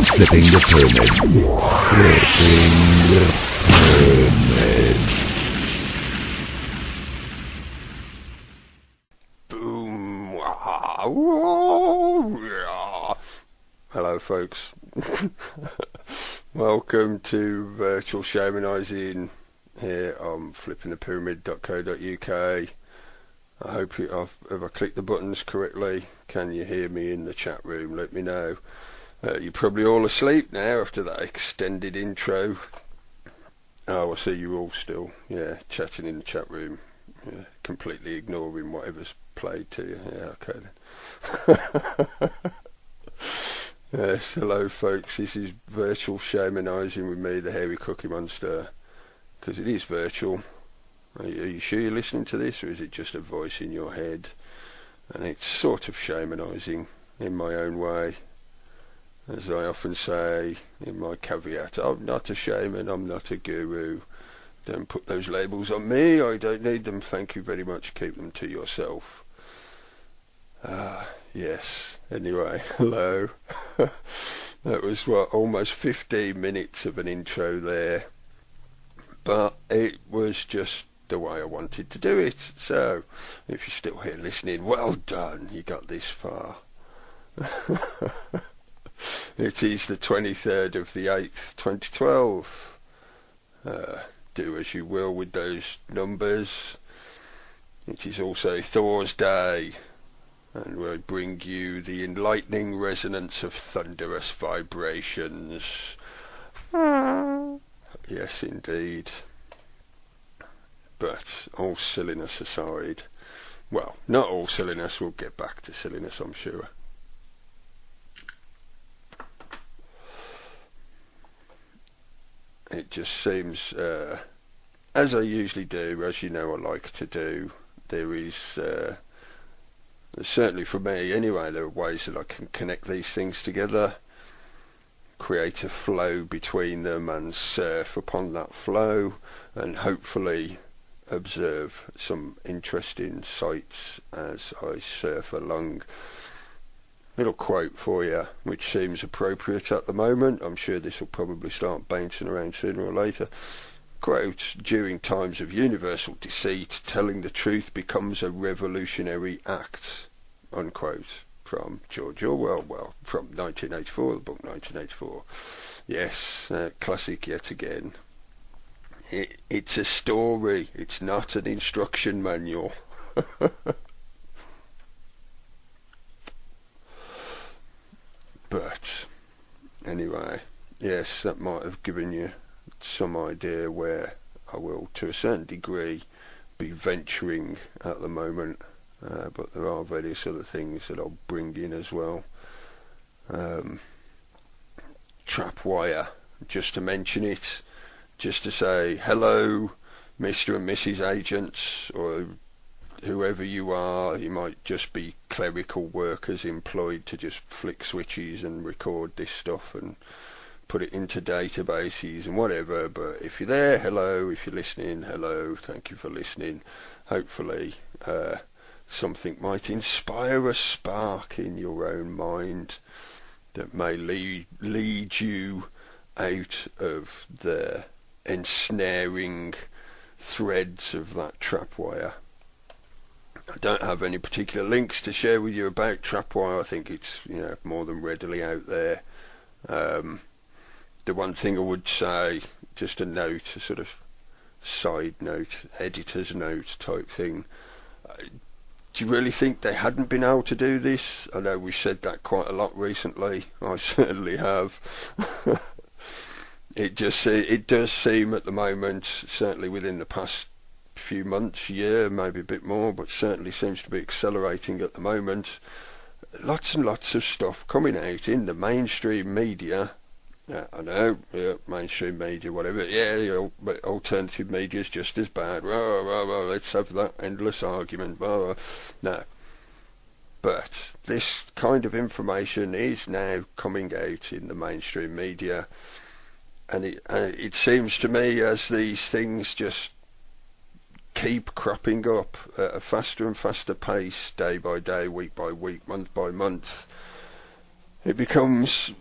Flipping the Pyramid. Flipping the Pyramid. Boom. Hello, folks. Welcome to Virtual Shamanizing here on FlippingThePyramid.co.uk. I hope have I clicked the buttons correctly. Can you hear me in the chat room? Let me know. You're probably all asleep now after that extended intro. Oh, I see you all still, chatting in the chat room, completely ignoring whatever's played to you. Yeah, okay then. Yes, hello folks, this is Virtual Shamanizing with me, the HairyCookieMunster, because it is virtual. Are you sure you're listening to this, or is it just a voice in your head? And it's sort of shamanizing in my own way. As I often say in my caveat, I'm not a shaman, I'm not a guru. Don't put those labels on me, I don't need them, thank you very much, keep them to yourself. Yes, anyway, hello. That was, almost 15 minutes of an intro there. But it was just the way I wanted to do it. So, if you're still here listening, well done, you got this far. It is the 23rd of the 8th, 2012. Do as you will with those numbers. It is also Thor's Day, and we bring you the enlightening resonance of thunderous vibrations. Yes, indeed. But all silliness aside, well, not all silliness, we'll get back to silliness, I'm sure. It just seems, as I usually do, as you know I like to do, there is, certainly for me anyway, there are ways that I can connect these things together, create a flow between them and surf upon that flow, and hopefully observe some interesting sights as I surf along. Little quote for you, which seems appropriate at the moment. I'm sure this will probably start bouncing around sooner or later. Quote, during times of universal deceit, telling the truth becomes a revolutionary act. Unquote. From George Orwell, from 1984, the book 1984. Yes, classic yet again. It's a story, it's not an instruction manual. But anyway, yes, that might have given you some idea where I will, to a certain degree, be venturing at the moment. But there are various other things that I'll bring in as well. Trapwire, just to mention it, just to say hello, Mr. and Mrs. Agents, or whoever you are. You might just be clerical workers employed to just flick switches and record this stuff and put it into databases and whatever. But if you're there, hello. If you're listening, hello. Thank you for listening. Hopefully something might inspire a spark in your own mind that may lead you out of the ensnaring threads of that trapwire. I don't have any particular links to share with you about trapwire. I think it's more than readily out there. The one thing I would say, just a note, a sort of side note, editor's note type thing. Do you really think they hadn't been able to do this? I know we've said that quite a lot recently. I certainly have. It does seem at the moment, certainly within the past few months, year, maybe a bit more, but certainly seems to be accelerating at the moment. Lots and lots of stuff coming out in the mainstream media. I know, mainstream media, whatever. Alternative media is just as bad. Let's have that endless argument. No. But this kind of information is now coming out in the mainstream media, and it seems to me as these things just keep cropping up at a faster and faster pace, day by day, week by week, month by month, it becomes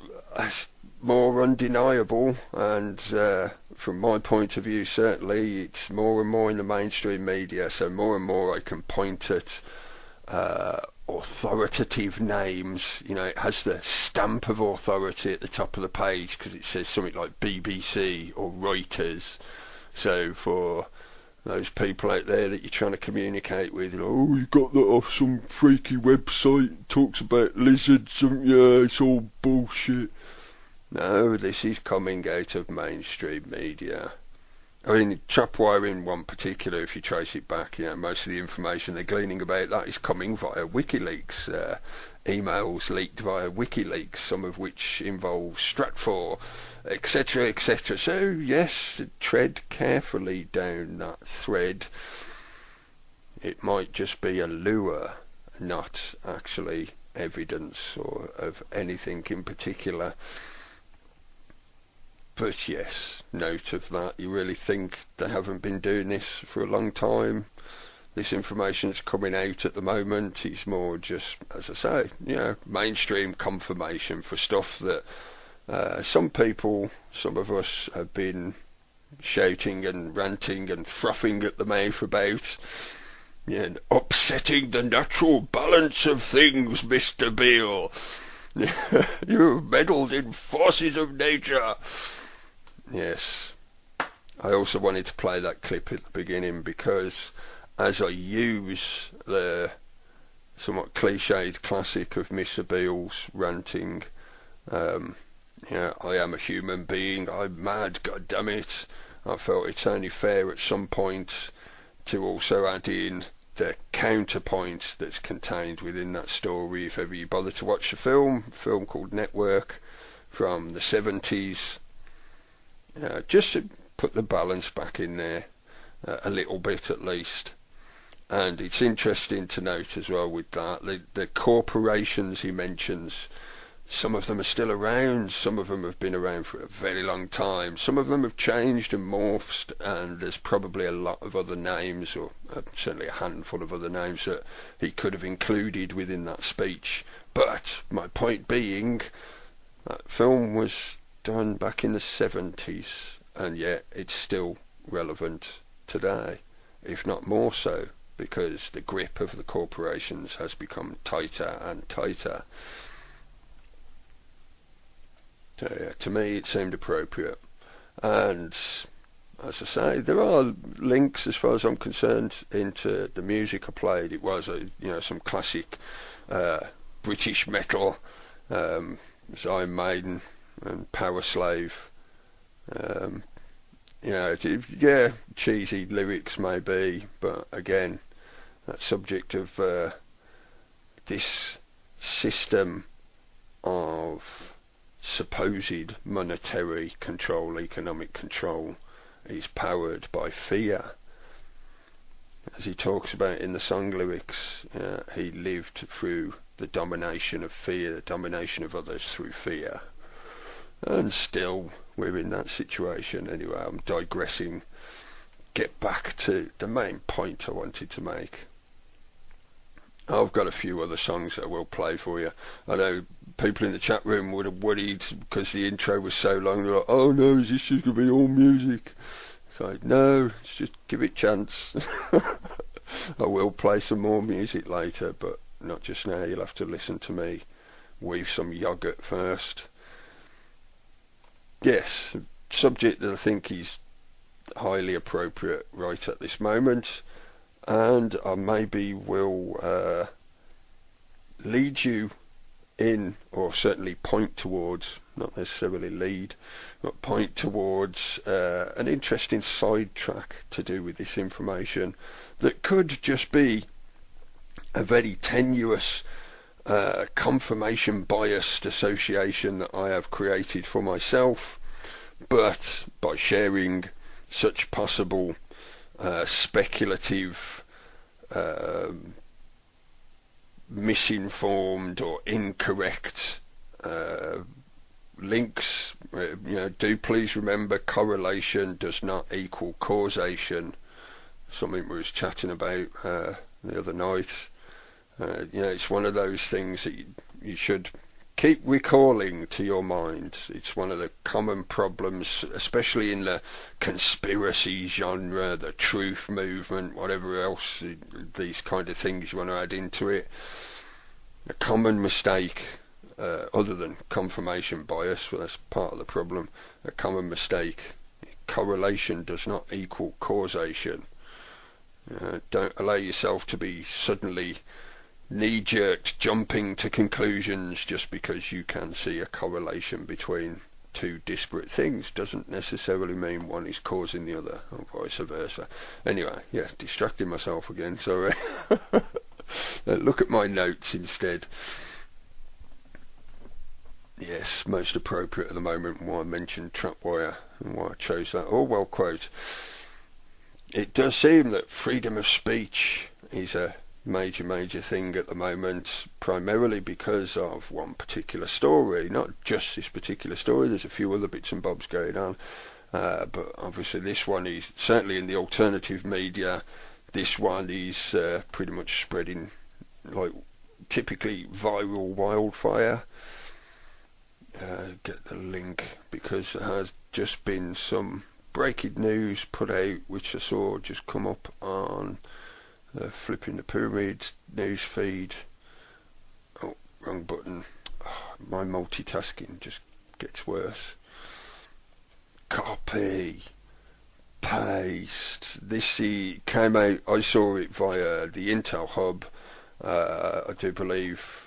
more undeniable, and from my point of view, certainly, it's more and more in the mainstream media, so more and more I can point at authoritative names. You know, it has the stamp of authority at the top of the page because it says something like BBC or Reuters. So for those people out there that you're trying to communicate with, oh, you got that off some freaky website, talks about lizards, yeah, it's all bullshit. No, this is coming out of mainstream media. I mean, trapwire in one particular, if you trace it back, you know, most of the information they're gleaning about that is coming via WikiLeaks, emails leaked via WikiLeaks, some of which involve Stratfor, etc., etc. So, yes, tread carefully down that thread. It might just be a lure, not actually evidence or of anything in particular. But yes, note of that. You really think they haven't been doing this for a long time? This information's coming out at the moment. It's more just, as I say, you know, mainstream confirmation for stuff that some people, some of us, have been shouting and ranting and frothing at the mouth about. Yeah, and upsetting the natural balance of things, Mr. Beale. You've meddled in forces of nature. Yes. I also wanted to play that clip at the beginning because as I use the somewhat cliched classic of Mr. Beale's ranting, I am a human being, I'm mad, god damn it, I felt it's only fair at some point to also add in the counterpoint that's contained within that story. If ever you bother to watch the film called Network from the 70s, just to put the balance back in there a little bit at least. And it's interesting to note as well with that, the corporations he mentions, some of them are still around, some of them have been around for a very long time, some of them have changed and morphed, and there's probably a lot of other names, or certainly a handful of other names that he could have included within that speech. But my point being, that film was done back in the 70s, and yet it's still relevant today, if not more so, because the grip of the corporations has become tighter and tighter. So, yeah, to me it seemed appropriate. And as I say, there are links, as far as I'm concerned, into the music I played. It was some classic British metal, Iron Maiden and Power Slave. Cheesy lyrics maybe, but again, that subject of this system of supposed monetary control, economic control, is powered by fear. As he talks about in the song lyrics, he lived through the domination of fear, the domination of others through fear. And still, we're in that situation. Anyway, I'm digressing. Get back to the main point I wanted to make. I've got a few other songs that I will play for you. I know people in the chat room would have worried because the intro was so long. They're like, oh no, is this just going to be all music? So no, just give it a chance. I will play some more music later, but not just now. You'll have to listen to me weave some yoghurt first. Yes, subject that I think is highly appropriate right at this moment, and I maybe will lead you in, or certainly point towards, not necessarily lead, but point towards an interesting sidetrack to do with this information that could just be a very tenuous confirmation biased association that I have created for myself, but by sharing such possible speculative, misinformed or incorrect links, do please remember correlation does not equal causation. Something we was chatting about the other night. It's one of those things that you should keep recalling to your mind. It's one of the common problems, especially in the conspiracy genre, the truth movement, whatever else, these kind of things you want to add into it. A common mistake, other than confirmation bias, well, that's part of the problem. A common mistake: correlation does not equal causation. Don't allow yourself to be suddenly knee-jerked jumping to conclusions just because you can see a correlation between two disparate things. Doesn't necessarily mean one is causing the other, or vice versa. Anyway, yeah, distracting myself again, sorry. Look at my notes instead. Yes, most appropriate at the moment, why I mentioned trapwire and why I chose that Orwell quote. It does seem that freedom of speech is a major thing at the moment, primarily because of one particular story. Not just this particular story, there's a few other bits and bobs going on, but obviously this one is, certainly in the alternative media, this one is pretty much spreading like typically viral wildfire. Get the link, because there has just been some breaking news put out which I saw just come up on Flipping the Pyramid news feed. Oh, wrong button. Oh, my multitasking just gets worse. Copy, paste. This came out, I saw it via the Intel Hub. I do believe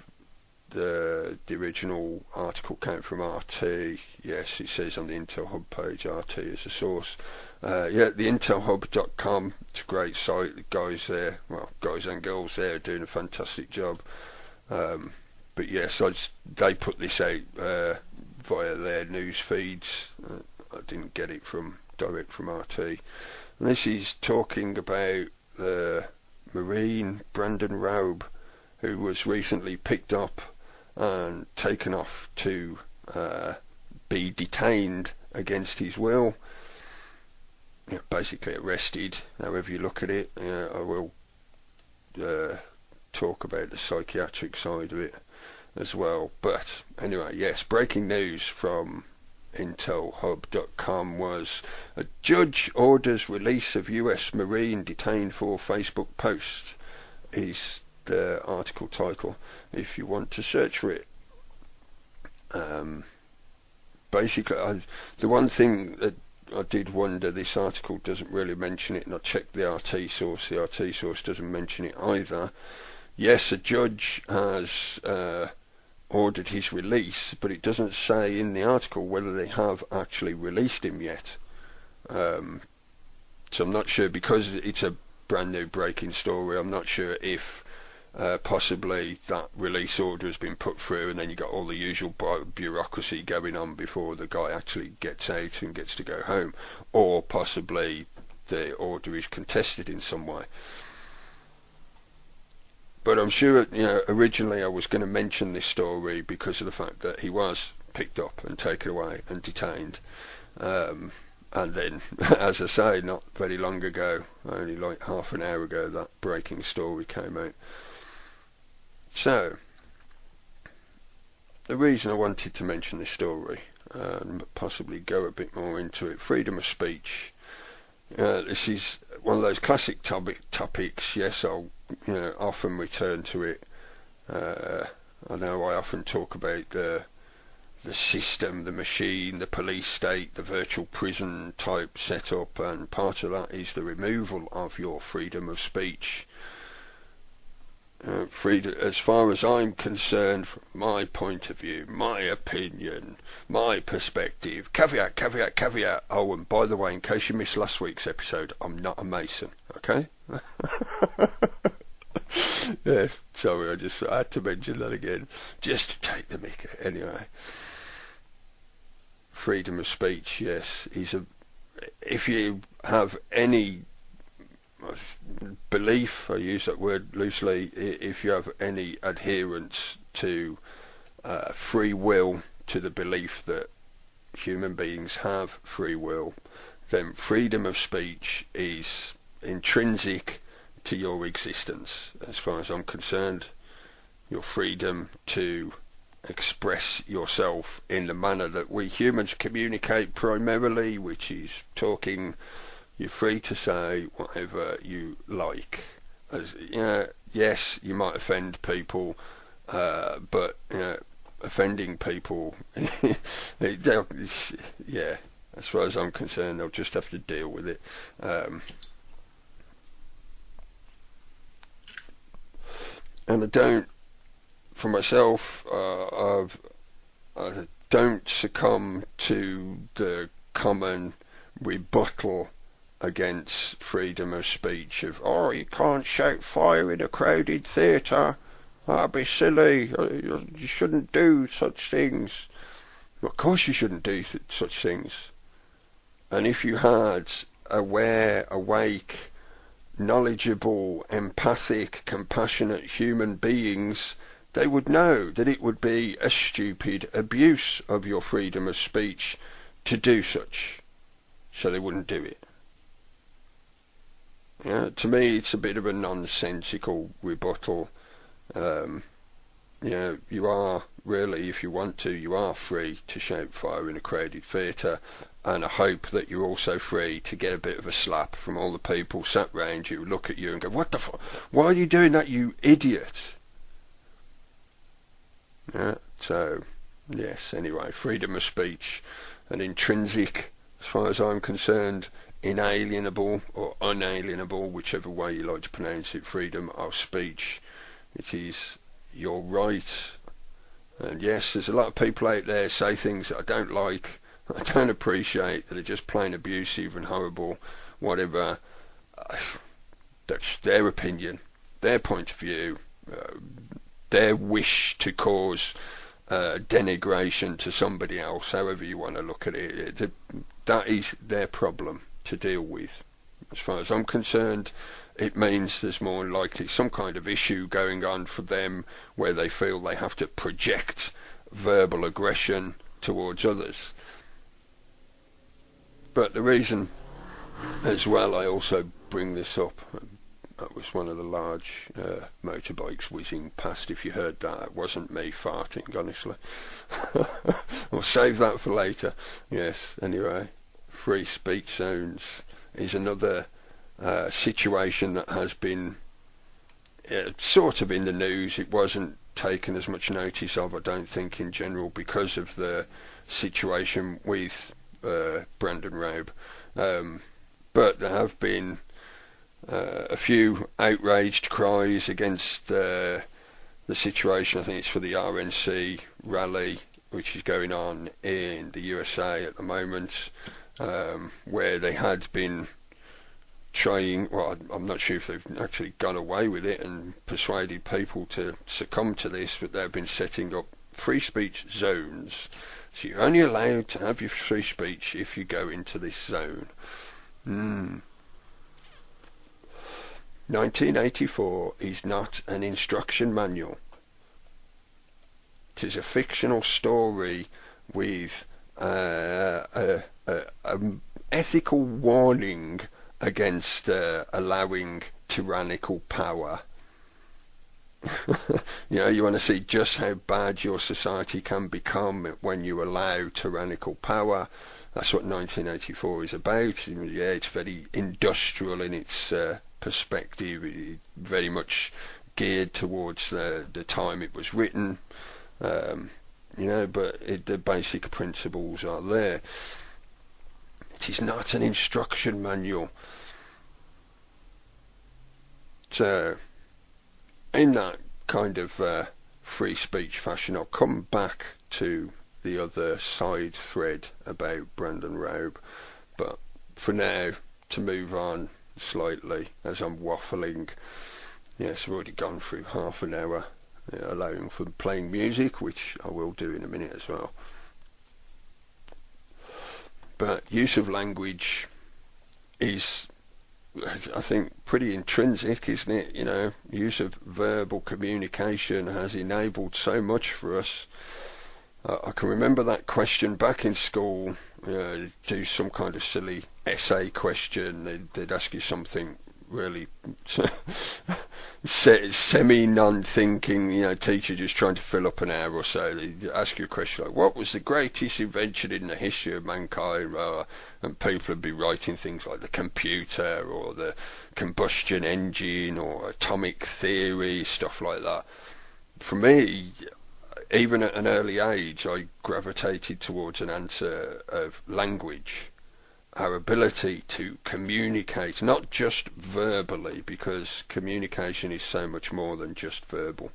the original article came from RT. Yes, it says on the Intel Hub page RT as a source. Yeah, the intelhub.com, it's a great site. The guys there, well, guys and girls there, are doing a fantastic job. But yes, they put this out via their news feeds. I didn't get it direct from RT. And this is talking about the Marine Brandon Raub, who was recently picked up and taken off to be detained against his will. Basically arrested, however you look at it. I will talk about the psychiatric side of it as well. But anyway, yes, breaking news from intelhub.com was: a judge orders release of US Marine detained for Facebook post, is the article title, if you want to search for it. Basically, the one thing that I did wonder, this article doesn't really mention it, and I checked the RT source. The RT source doesn't mention it either. Yes, a judge has ordered his release, but it doesn't say in the article whether they have actually released him yet. So I'm not sure, because it's a brand new breaking story, I'm not sure if possibly that release order has been put through, and then you got all the usual bureaucracy going on before the guy actually gets out and gets to go home, or possibly the order is contested in some way. But I'm sure, originally I was going to mention this story because of the fact that he was picked up and taken away and detained, and then, as I say, not very long ago, only like half an hour ago, that breaking story came out. So, the reason I wanted to mention this story, and possibly go a bit more into it, freedom of speech. This is one of those classic topics. Yes, I'll often return to it. I know I often talk about the system, the machine, the police state, the virtual prison type setup, and part of that is the removal of your freedom of speech. Freedom, as far as I'm concerned, from my point of view, my opinion, my perspective, caveat. Oh, and by the way, in case you missed last week's episode, I'm not a Mason, okay? Yes, sorry, I had to mention that again, just to take the mick. Anyway, freedom of speech, yes, if you have any belief, I use that word loosely, if you have any adherence to free will, to the belief that human beings have free will, then freedom of speech is intrinsic to your existence. As far as I'm concerned, your freedom to express yourself in the manner that we humans communicate primarily, which is talking. You're free to say whatever you like. As yes, you might offend people, but offending people, yeah, as far as I'm concerned, they'll just have to deal with it. And I don't, for myself, I don't succumb to the common rebuttal against freedom of speech of, oh, you can't shout fire in a crowded theatre, that'd be silly, you shouldn't do such things. Of course you shouldn't do such things. And if you had aware, awake, knowledgeable, empathic, compassionate human beings, they would know that it would be a stupid abuse of your freedom of speech to do such, so they wouldn't do it. To me, it's a bit of a nonsensical rebuttal. You are really, if you want to, you are free to shout fire in a crowded theatre, and I hope that you're also free to get a bit of a slap from all the people sat round you, look at you and go, what the fuck? Why are you doing that, you idiot? So, yes, anyway, freedom of speech, an intrinsic, as far as I'm concerned, inalienable or unalienable, whichever way you like to pronounce it, freedom of speech. It is your right. And yes, there's a lot of people out there say things that I don't like, I don't appreciate, that are just plain abusive and horrible, whatever. That's their opinion, their point of view, their wish to cause denigration to somebody else, however you want to look at it. That is their problem to deal with. As far as I'm concerned, it means there's more likely some kind of issue going on for them where they feel they have to project verbal aggression towards others. But the reason as well I also bring this up, that was one of the large motorbikes whizzing past. If you heard that, it wasn't me farting, honestly. We'll save that for later. Yes, anyway, free speech zones is another situation that has been sort of in the news. It wasn't taken as much notice of, I don't think, in general, because of the situation with Brandon Raub. But there have been a few outraged cries against the situation. I think it's for the RNC rally, which is going on in the USA at the moment, where they had been trying, well, I'm not sure if they've actually gone away with it and persuaded people to succumb to this, but they've been setting up free speech zones. So you're only allowed to have your free speech if you go into this zone. 1984 is not an instruction manual. It is a fictional story with an ethical warning against allowing tyrannical power. You want to see just how bad your society can become when you allow tyrannical power. That's what 1984 is about. Yeah, it's very industrial in its perspective, very much geared towards the time it was written. But the basic principles are there. It is not an instruction manual. So, in that kind of free speech fashion, I'll come back to the other side thread about Brandon Raub, but for now, to move on slightly as I'm waffling. Yes, I've already gone through half an hour, allowing for playing music, which I will do in a minute as well. But use of language is, I think, pretty intrinsic, isn't it? Use of verbal communication has enabled so much for us. I can remember that question back in school. Do some kind of silly essay question. They'd ask you something really semi-non-thinking, teacher just trying to fill up an hour or so. They ask you a question like, what was the greatest invention in the history of mankind? And people would be writing things like the computer or the combustion engine or atomic theory, stuff like that. For me, even at an early age, I gravitated towards an answer of language. Our ability to communicate, not just verbally, because communication is so much more than just verbal,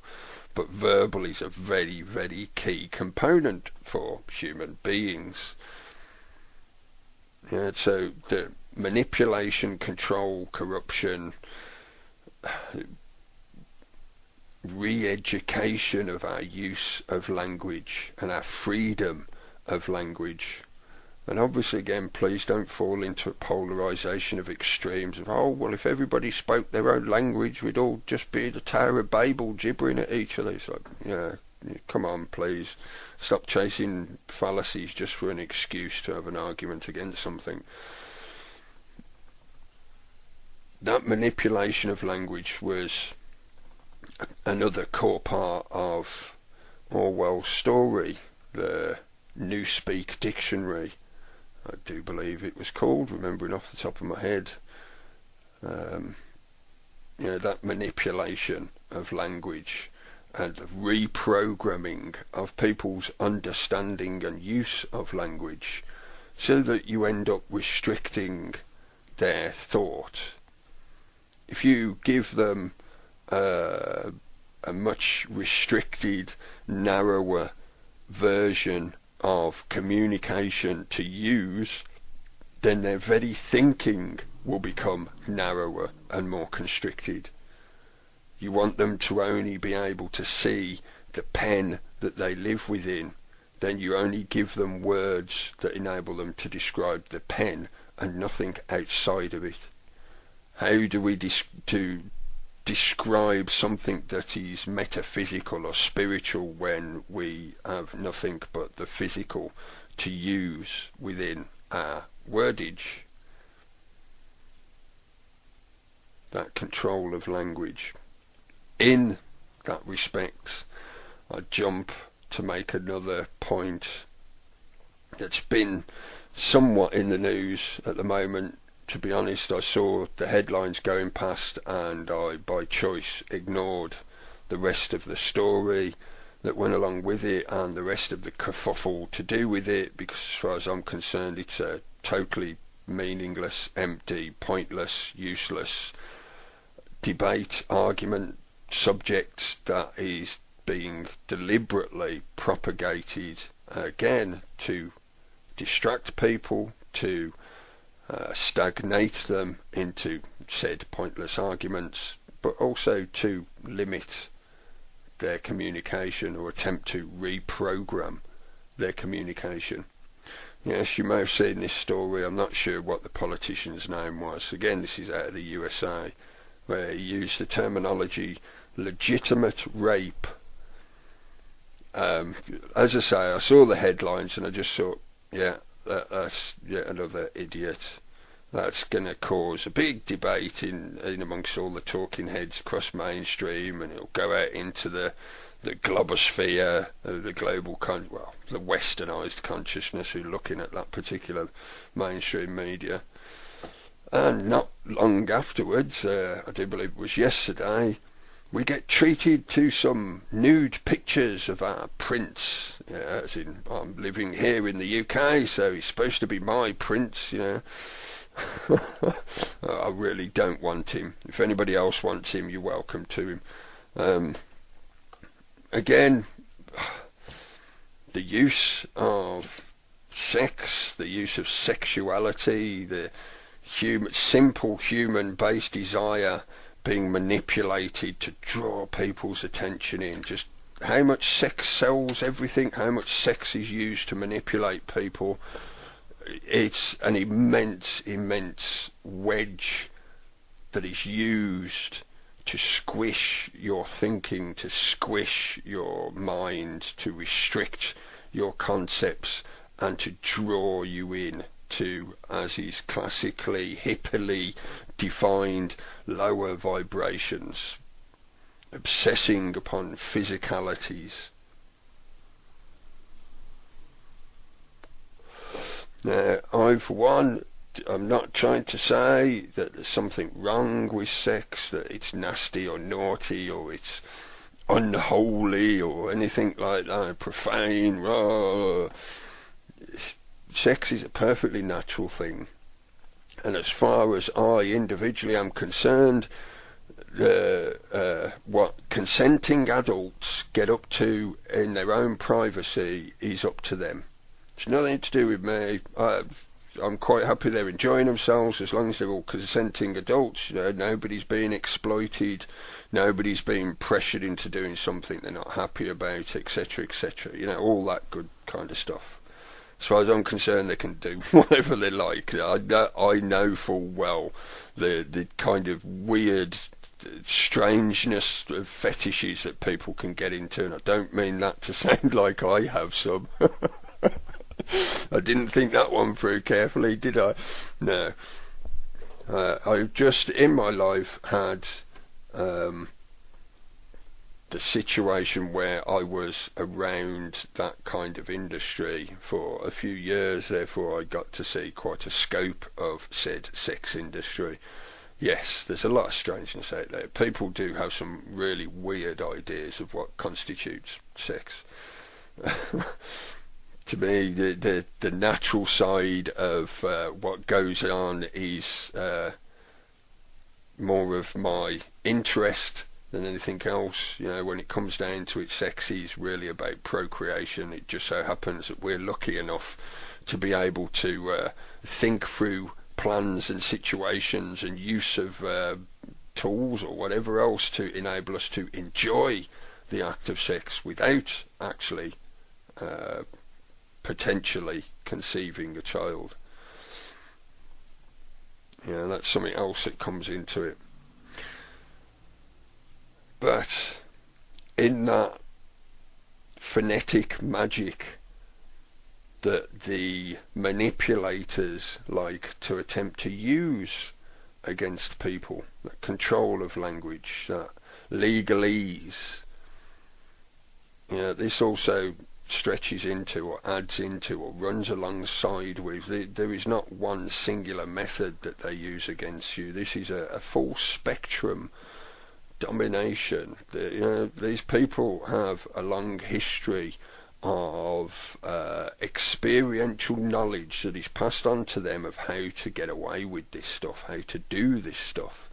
but verbal is a very, very key component for human beings. So the manipulation, control, corruption, re-education of our use of language and our freedom of language. And obviously, again, please don't fall into a polarisation of extremes of, oh, well, if everybody spoke their own language, we'd all just be the Tower of Babel gibbering at each other. It's like, come on, please. Stop chasing fallacies just for an excuse to have an argument against something. That manipulation of language was another core part of Orwell's story, the Newspeak Dictionary, I do believe it was called, remembering off the top of my head. That manipulation of language and the reprogramming of people's understanding and use of language so that you end up restricting their thought. If you give them a much restricted, narrower version of communication to use, then their very thinking will become narrower and more constricted. You want them to only be able to see the pen that they live within, then you only give them words that enable them to describe the pen and nothing outside of it. How do we describe something that is metaphysical or spiritual when we have nothing but the physical to use within our wordage? That control of language. In that respect, I jump to make another point that's been somewhat in the news at the moment. To be honest, I saw the headlines going past and I, by choice, ignored the rest of the story that went along with it and the rest of the kerfuffle to do with it, because as far as I'm concerned, it's a totally meaningless, empty, pointless, useless debate, argument, subject that is being deliberately propagated, again, to distract people, to stagnate them into said pointless arguments, but also to limit their communication or attempt to reprogram their communication. Yes, you may have seen this story. I'm not sure what the politician's name was. Again, this is out of the USA, where he used the terminology legitimate rape. As I say, I saw the headlines and I just thought, that's yet another idiot. That's going to cause a big debate in amongst all the talking heads across mainstream, and it'll go out into the globosphere, the global the westernised consciousness who are looking at that particular mainstream media. And not long afterwards, I do believe it was yesterday, we get treated to some nude pictures of our prince. As in, I'm living here in the UK, so he's supposed to be my prince, I really don't want him. If anybody else wants him, you're welcome to him. Again, the use of sex, the use of sexuality, the simple human-based desire being manipulated to draw people's attention in. Just how much sex sells everything, how much sex is used to manipulate people. It's an immense wedge that is used to squish your thinking, to squish your mind, to restrict your concepts, and to draw you in to, as is classically, hippily defined lower vibrations, obsessing upon physicalities. Now, I'm not trying to say that there's something wrong with sex, that it's nasty or naughty or it's unholy or anything like that, profane. Sex is a perfectly natural thing. And as far as I individually am concerned, what consenting adults get up to in their own privacy is up to them. It's nothing to do with me. I'm quite happy they're enjoying themselves as long as they're all consenting adults. Nobody's being exploited, nobody's being pressured into doing something they're not happy about, etc., etc. All that good kind of stuff. As far as I'm concerned, they can do whatever they like. I know full well the kind of weird strangeness of fetishes that people can get into, and I don't mean that to sound like I have some. I didn't think that one through carefully, did I? No. I've just in my life had the situation where I was around that kind of industry for a few years, therefore I got to see quite a scope of said sex industry. Yes, there's a lot of strangeness out there. People do have some really weird ideas of what constitutes sex. To me, the natural side of what goes on is more of my interest than anything else. When it comes down to it, sex is really about procreation. It just so happens that we're lucky enough to be able to think through plans and situations and use of tools or whatever else to enable us to enjoy the act of sex without actually potentially conceiving a child. That's something else that comes into it. But in that phonetic magic that the manipulators like to attempt to use against people, that control of language, that legalese, this also stretches into or adds into or runs alongside with. There is not one singular method that they use against you. This is a full spectrum domination. These people have a long history of experiential knowledge that is passed on to them of how to get away with this stuff, how to do this stuff.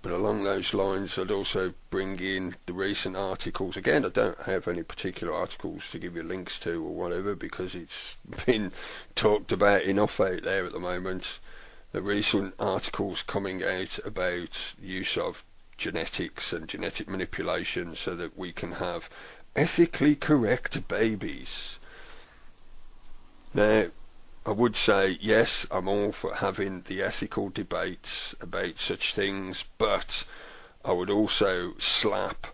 But along those lines, I'd also bring in the recent articles. Again, I don't have any particular articles to give you links to or whatever, because it's been talked about enough out there at the moment. The recent articles coming out about use of genetics and genetic manipulation so that we can have ethically correct babies. Now, I would say, yes, I'm all for having the ethical debates about such things, but I would also slap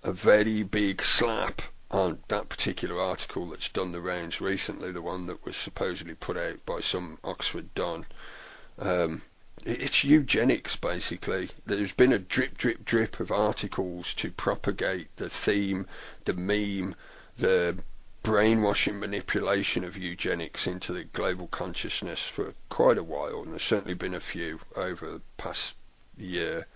a very big slap on that particular article that's done the rounds recently, the one that was supposedly put out by some Oxford Don. It's eugenics, basically. There's been a drip of articles to propagate the theme, the meme, the brainwashing manipulation of eugenics into the global consciousness for quite a while, and there's certainly been a few over the past year.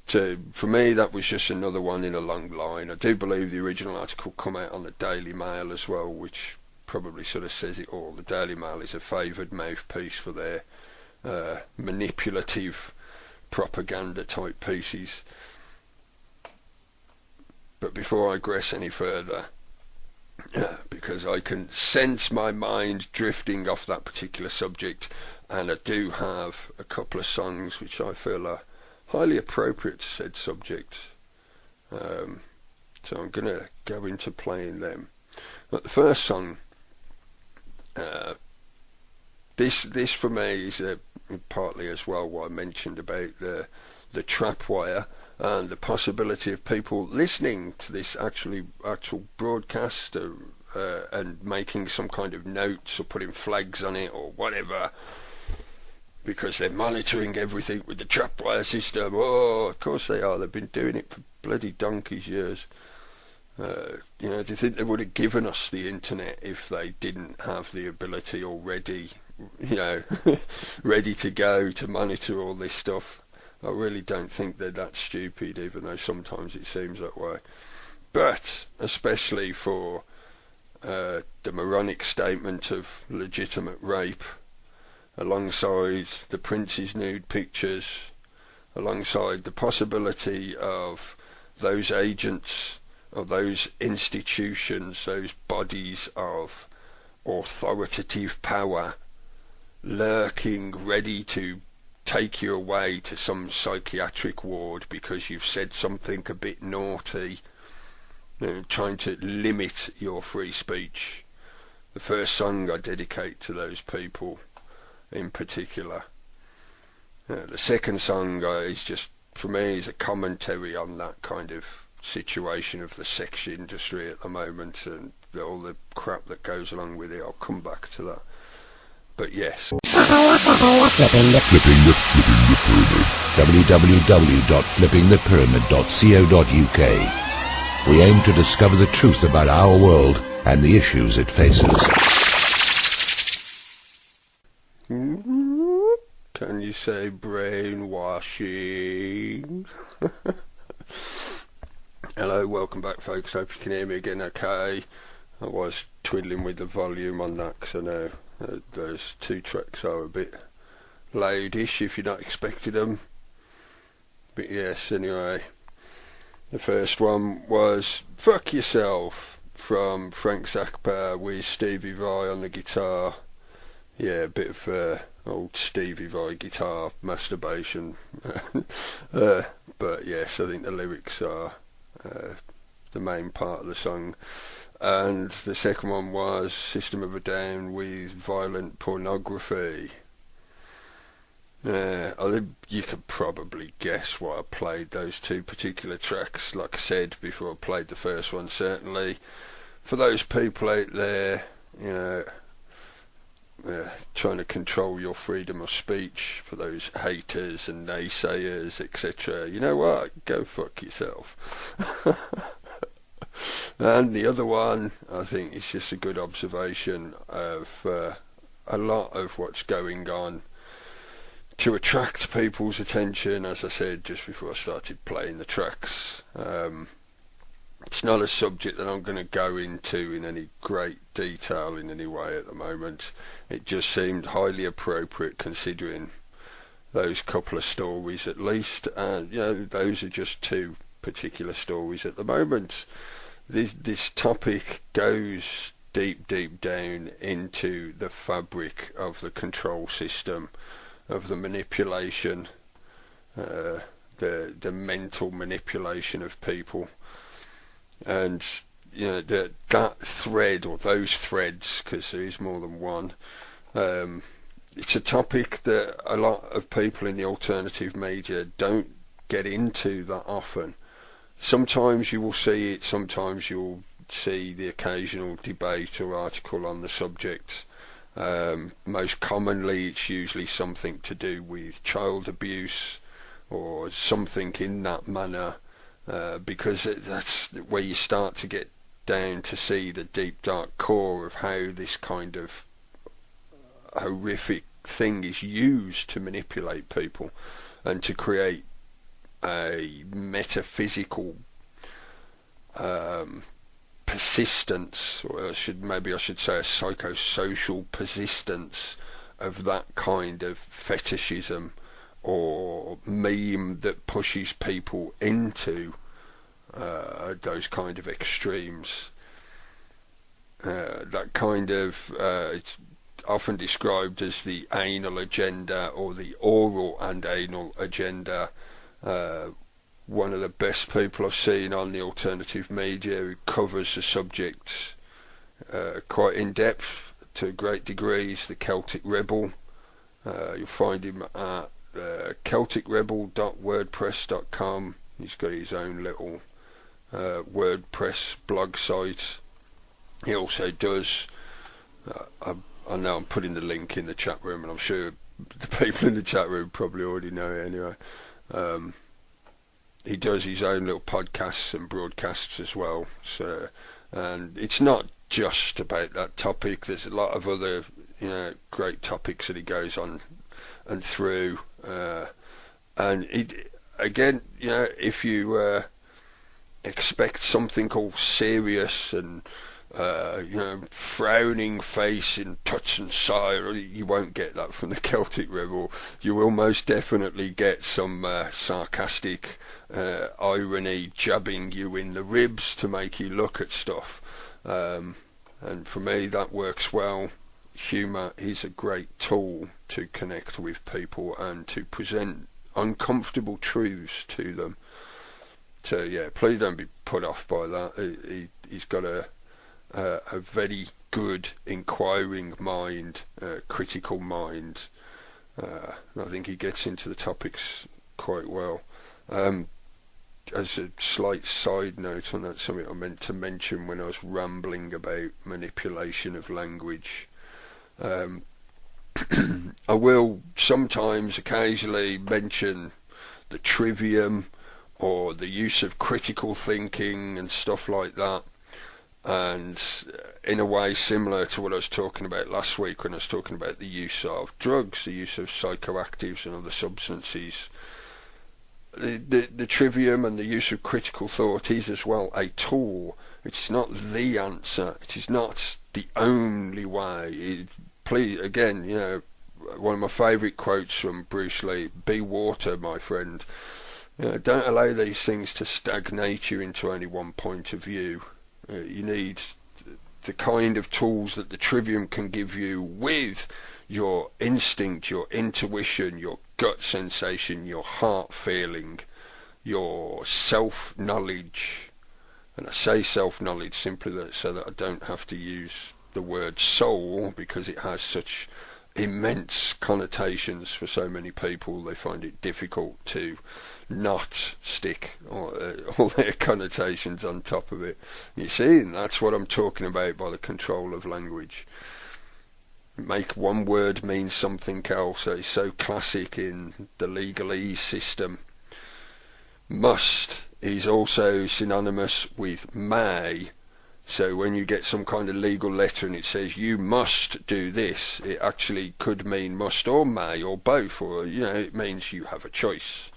So for me, that was just another one in a long line. I do believe the original article come out on the Daily Mail as well, which probably sort of says it all. The Daily Mail is a favoured mouthpiece for their manipulative propaganda type pieces. But before I digress any further, because I can sense my mind drifting off that particular subject, and I do have a couple of songs which I feel are highly appropriate to said subject, so I'm going to go into playing them. But the first song, this for me is partly as well what I mentioned about the trap wire and the possibility of people listening to this actual broadcast and making some kind of notes or putting flags on it or whatever, because they're monitoring everything with the trapwire system. Oh, of course they are. They've been doing it for bloody donkey's years. Do you think they would have given us the internet if they didn't have the ability already, ready to go to monitor all this stuff? I really don't think they're that stupid, even though sometimes it seems that way. But especially for the moronic statement of legitimate rape, alongside the prince's nude pictures, alongside the possibility of those agents, of those institutions, those bodies of authoritative power lurking ready to take you away to some psychiatric ward because you've said something a bit naughty, trying to limit your free speech. The first song I dedicate to those people in particular. The second song is just, for me, is a commentary on that kind of situation of the sex industry at the moment and all the crap that goes along with it. I'll come back to that. But yes. Flipping the Pyramid. www.flippingthepyramid.co.uk. We aim to discover the truth about our world and the issues it faces. Can you say brainwashing? Hello, welcome back folks, hope you can hear me again okay. I was twiddling with the volume on that because I know those two tracks are a bit loudish if you're not expecting them. But yes, anyway, the first one was Fuck Yourself from Frank Zappa with Stevie Vai on the guitar. Yeah, a bit of old Stevie Vai guitar masturbation. But yes, I think the lyrics are the main part of the song. And the second one was System of a Down with Violent Pornography. I think you could probably guess why I played those two particular tracks, like I said before I played the first one. Certainly for those people out there, trying to control your freedom of speech, for those haters and naysayers, etc. You know what? Go fuck yourself. And the other one, I think, is just a good observation of a lot of what's going on to attract people's attention, as I said just before I started playing the tracks. It's not a subject that I'm going to go into in any great detail in any way at the moment. It just seemed highly appropriate considering those couple of stories at least, and those are just two particular stories at the moment. This topic goes deep down into the fabric of the control system, of the manipulation, the mental manipulation of people. And that thread, or those threads, because there is more than one, it's a topic that a lot of people in the alternative media don't get into that often. Sometimes you will see it, sometimes you'll see the occasional debate or article on the subject. Most commonly it's usually something to do with child abuse or something in that manner, because that's where you start to get down to see the deep dark core of how this kind of horrific thing is used to manipulate people and to create a metaphysical persistence, or I should say a psychosocial persistence of that kind of fetishism or meme that pushes people into those kind of extremes. That kind of it's often described as the anal agenda or the oral and anal agenda. One of the best people I've seen on the alternative media who covers the subject quite in depth to great degrees, the Celtic Rebel. You'll find him at celticrebel.wordpress.com. He's got his own little WordPress blog site. He also does. I know I'm putting the link in the chat room, and I'm sure the people in the chat room probably already know it anyway. He does his own little podcasts and broadcasts as well. So, and it's not just about that topic. There's a lot of other, great topics that he goes on and through. And it, again, if you expect something all serious and frowning face in touch and sigh, you won't get that from the Celtic Rebel. You will most definitely get some sarcastic irony jabbing you in the ribs to make you look at stuff. And for me, that works well. Humour is a great tool to connect with people and to present uncomfortable truths to them. So yeah, please don't be put off by that. He's got a very good inquiring mind, critical mind. I think he gets into the topics quite well. As a slight side note on that, something I meant to mention when I was rambling about manipulation of language. I will sometimes, occasionally, mention the trivium or the use of critical thinking and stuff like that. And in a way similar to what I was talking about last week when I was talking about the use of drugs, the use of psychoactives and other substances. The trivium and the use of critical thought is as well a tool. It is not the answer. It is not the only way. Please, again, one of my favourite quotes from Bruce Lee: "Be water, my friend." Don't allow these things to stagnate you into only one point of view. You need the kind of tools that the trivium can give you with your instinct, your intuition, your gut sensation, your heart feeling, your self-knowledge. And I say self-knowledge simply so that I don't have to use the word soul, because it has such immense connotations for so many people. They find it difficult to not stick all their connotations on top of it. You see, and that's what I'm talking about by the control of language. Make one word mean something else. It's so classic in the legalese system. Must is also synonymous with may. So when you get some kind of legal letter and it says you must do this, it actually could mean must or may or both, or it means you have a choice.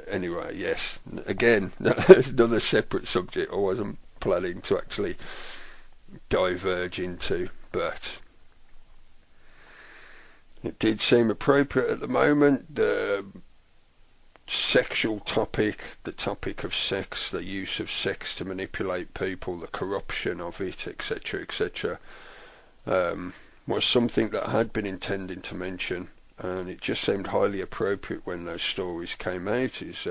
Anyway, yes, again, another separate subject I wasn't planning to actually diverge into, but it did seem appropriate at the moment. The sexual topic, the topic of sex, the use of sex to manipulate people, the corruption of it, etc., etc., was something that I had been intending to mention. And it just seemed highly appropriate when those stories came out. Is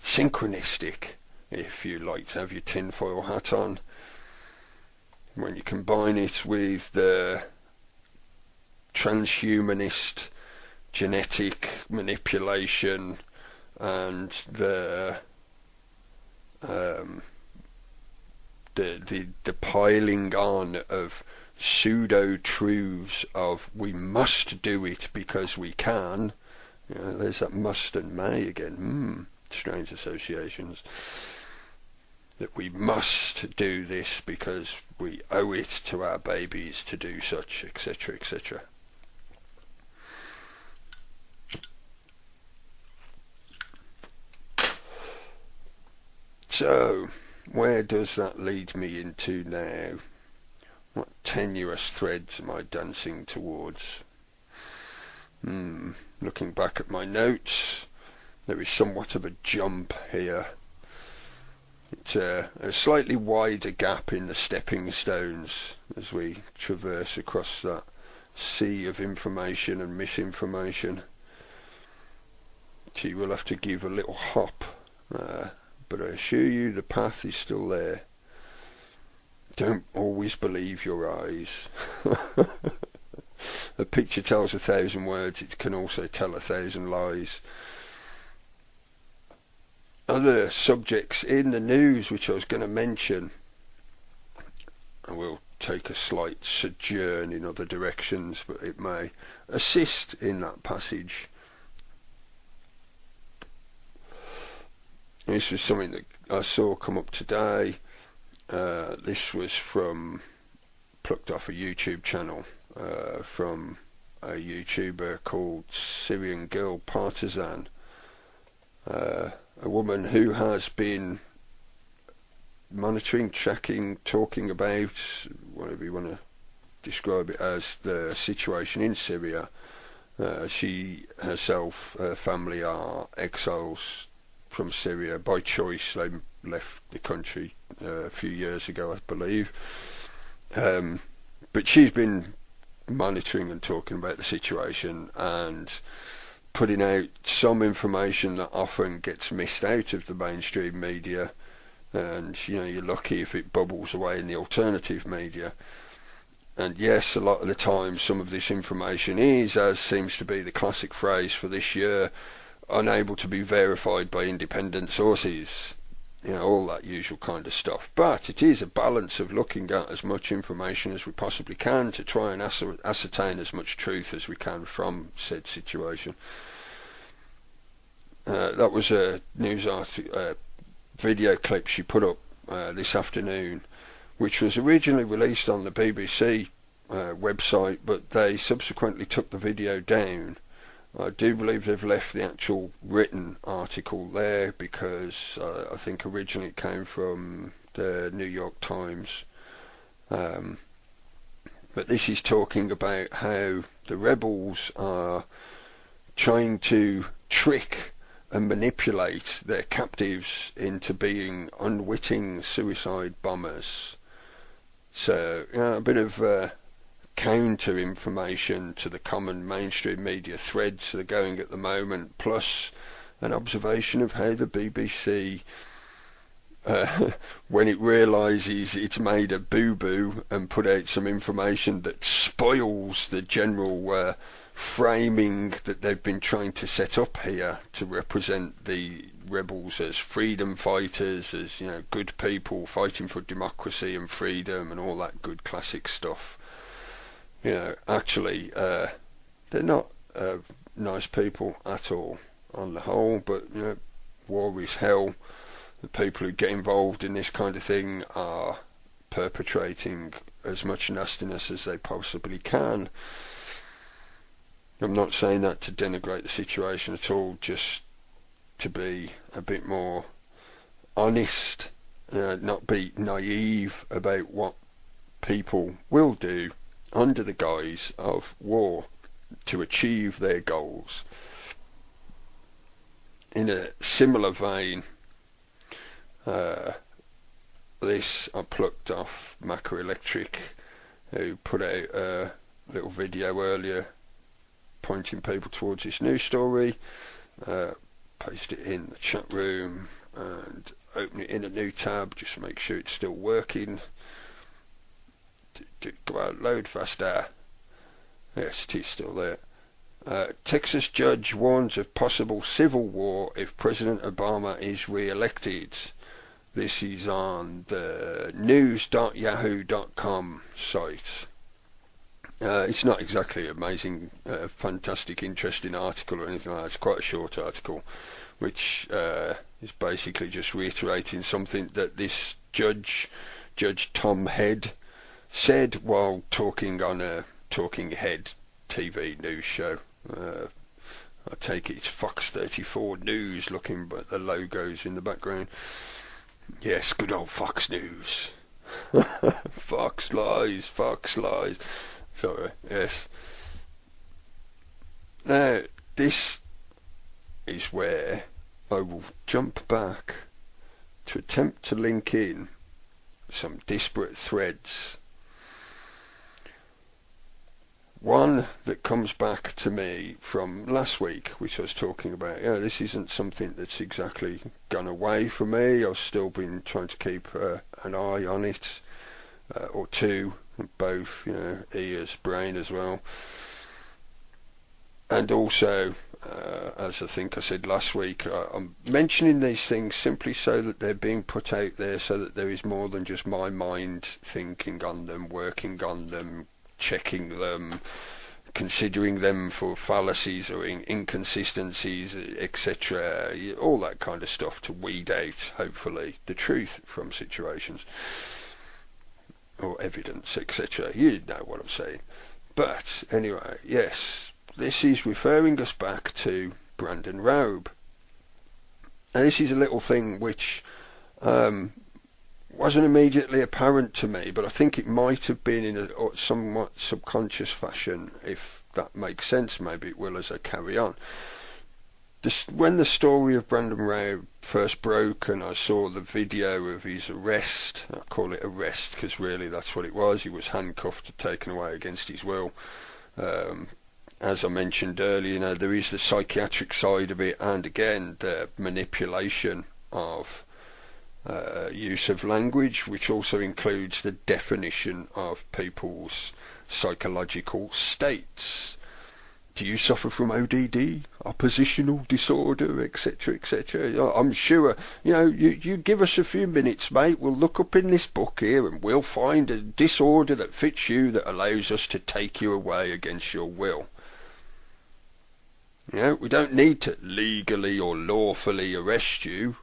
synchronistic, if you like to have your tinfoil hat on. When you combine it with the transhumanist genetic manipulation and the piling on of pseudo-truths of we must do it because we can. There's that must and may again. Strange associations. That we must do this because we owe it to our babies to do such, etc., etc. So, where does that lead me into now? What tenuous threads am I dancing towards? Looking back at my notes, there is somewhat of a jump here. It's a slightly wider gap in the stepping stones as we traverse across that sea of information and misinformation. So you will have to give a little hop, but I assure you the path is still there. Don't always believe your eyes. A picture tells 1,000 words. It can also tell 1,000 lies. Other subjects in the news which I was going to mention I will take a slight sojourn in other directions, but it may assist in that passage. This was something that I saw come up today. This was plucked off a YouTube channel from a YouTuber called Syrian Girl Partisan, a woman who has been monitoring, tracking, talking about, whatever you want to describe it as, the situation in Syria. She herself, her family are exiles from Syria by choice. They left the country a few years ago, I believe. But she's been monitoring and talking about the situation and putting out some information that often gets missed out of the mainstream media, and you're lucky if it bubbles away in the alternative media. And yes, a lot of the time some of this information is, as seems to be the classic phrase for this year, unable to be verified by independent sources, all that usual kind of stuff. But it is a balance of looking at as much information as we possibly can to try and ascertain as much truth as we can from said situation. That was a news video clip she put up this afternoon, which was originally released on the BBC website, but they subsequently took the video down. I do believe they've left the actual written article there because I think originally it came from the New York Times. But this is talking about how the rebels are trying to trick and manipulate their captives into being unwitting suicide bombers. So, a bit of counter information to the common mainstream media threads that are going at the moment, plus an observation of how the BBC, when it realises it's made a boo-boo and put out some information that spoils the general framing that they've been trying to set up here to represent the rebels as freedom fighters, as good people fighting for democracy and freedom and all that good classic stuff. Actually, they're not nice people at all on the whole, but war is hell. The people who get involved in this kind of thing are perpetrating as much nastiness as they possibly can. I'm not saying that to denigrate the situation at all, just to be a bit more honest, not be naive about what people will do under the guise of war to achieve their goals. In a similar vein, this I plucked off Macca Electric, who put out a little video earlier pointing people towards this news story. Paste it in the chat room and open it in a new tab just to make sure it's still working. Go out, load faster. Yes, it is still there. Texas judge warns of possible civil war if President Obama is re-elected. This is on the news.yahoo.com site. It's not exactly amazing, fantastic, interesting article or anything like that. It's quite a short article, which is basically just reiterating something that this Judge Tom Head, said while talking on a Talking Head TV news show. I take it it's Fox 34 News, looking at the logos in the background. Yes, good old Fox News. Fox lies, Fox lies. Sorry, yes. Now, this is where I will jump back to attempt to link in some disparate threads. One that comes back to me from last week, which I was talking about. This isn't something that's exactly gone away from me. I've still been trying to keep an eye on it, or two, both, ears, brain as well. And also as I think I said last week, I'm mentioning these things simply so that they're being put out there, so that there is more than just my mind thinking on them, working on them, checking them, considering them for fallacies or inconsistencies, etc., all that kind of stuff, to weed out, hopefully, the truth from situations or evidence, etc. You know what I'm saying. But anyway, yes, this is referring us back to Brandon Raub. Now, this is a little thing which wasn't immediately apparent to me, but I think it might have been in a somewhat subconscious fashion, if that makes sense. Maybe it will as I carry on. When the story of Brandon Raub first broke and I saw the video of his arrest, I call it arrest because really that's what it was, he was handcuffed and taken away against his will. As I mentioned earlier, there is the psychiatric side of it, and again the manipulation of use of language, which also includes the definition of people's psychological states. Do you suffer from ODD, oppositional disorder, etc., etc.? I'm sure, you give us a few minutes, mate, we'll look up in this book here and we'll find a disorder that fits you that allows us to take you away against your will. We don't need to legally or lawfully arrest you.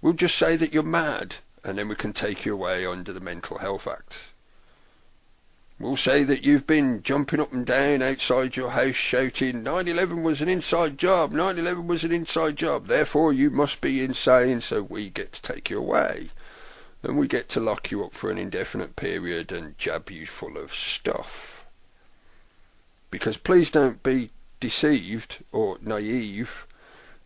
We'll just say that you're mad, and then we can take you away under the Mental Health Act. We'll say that you've been jumping up and down outside your house shouting, 9/11 was an inside job, 9/11 was an inside job, therefore you must be insane, so we get to take you away. And we get to lock you up for an indefinite period and jab you full of stuff. Because please don't be deceived or naive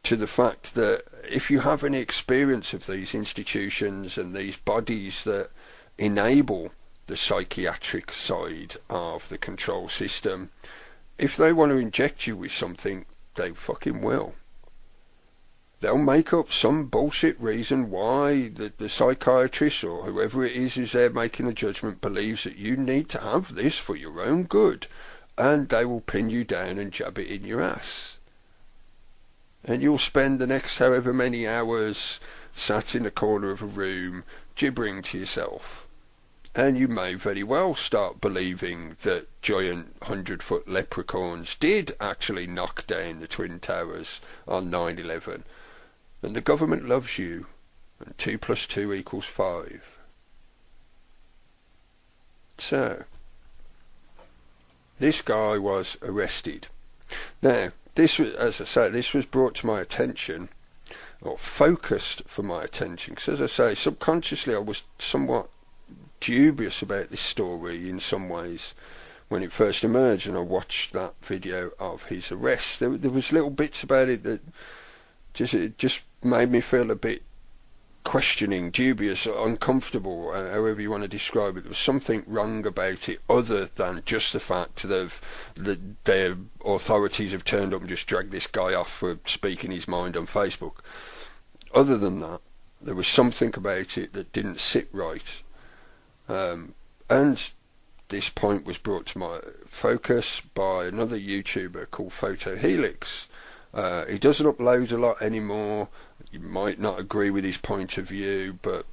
to the fact that if you have any experience of these institutions and these bodies that enable the psychiatric side of the control system, if they want to inject you with something, they fucking will. They'll make up some bullshit reason why the psychiatrist or whoever it is who's there making the judgment believes that you need to have this for your own good, and they will pin you down and jab it in your ass. And you'll spend the next however many hours sat in the corner of a room gibbering to yourself. And you may very well start believing that giant 100-foot leprechauns did actually knock down the Twin Towers on 9/11. And the government loves you, and 2 + 2 = 5. So, this guy was arrested. Now, this was, as I say, this was brought to my attention, or focused for my attention, because as I say, subconsciously I was somewhat dubious about this story in some ways when it first emerged, and I watched that video of his arrest. There was little bits about it that just made me feel a bit questioning, dubious, uncomfortable, however you want to describe it. There was something wrong about it other than just the fact that their authorities have turned up and just dragged this guy off for speaking his mind on Facebook. Other than that, there was something about it that didn't sit right. And this point was brought to my focus by another YouTuber called Photo Helix. He doesn't upload a lot anymore. You might not agree with his point of view, but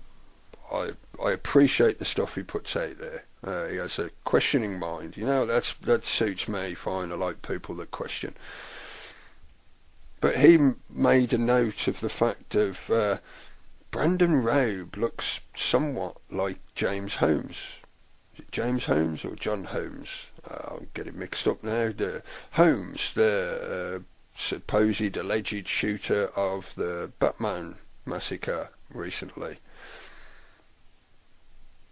I appreciate the stuff he puts out there. He has a questioning mind. That suits me fine. I like people that question. But he made a note of the fact of Brandon Raub looks somewhat like James Holmes. Is it James Holmes or John Holmes? I'm getting mixed up now. Holmes, the supposed alleged shooter of the Batman massacre recently.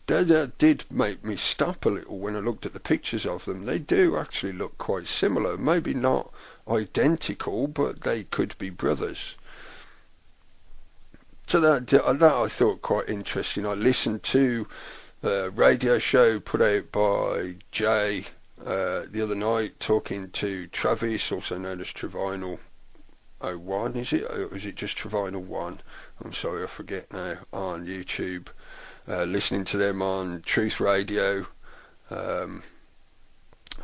That did make me stop a little when I looked at the pictures of them. They do actually look quite similar. Maybe not identical, but they could be brothers. So that I thought quite interesting. I listened to a radio show put out by Jay the other night, talking to Travis, also known as Trevinal 01, is it? Or is it just Trevinal 1? I'm sorry, I forget now, on YouTube. Listening to them on Truth Radio.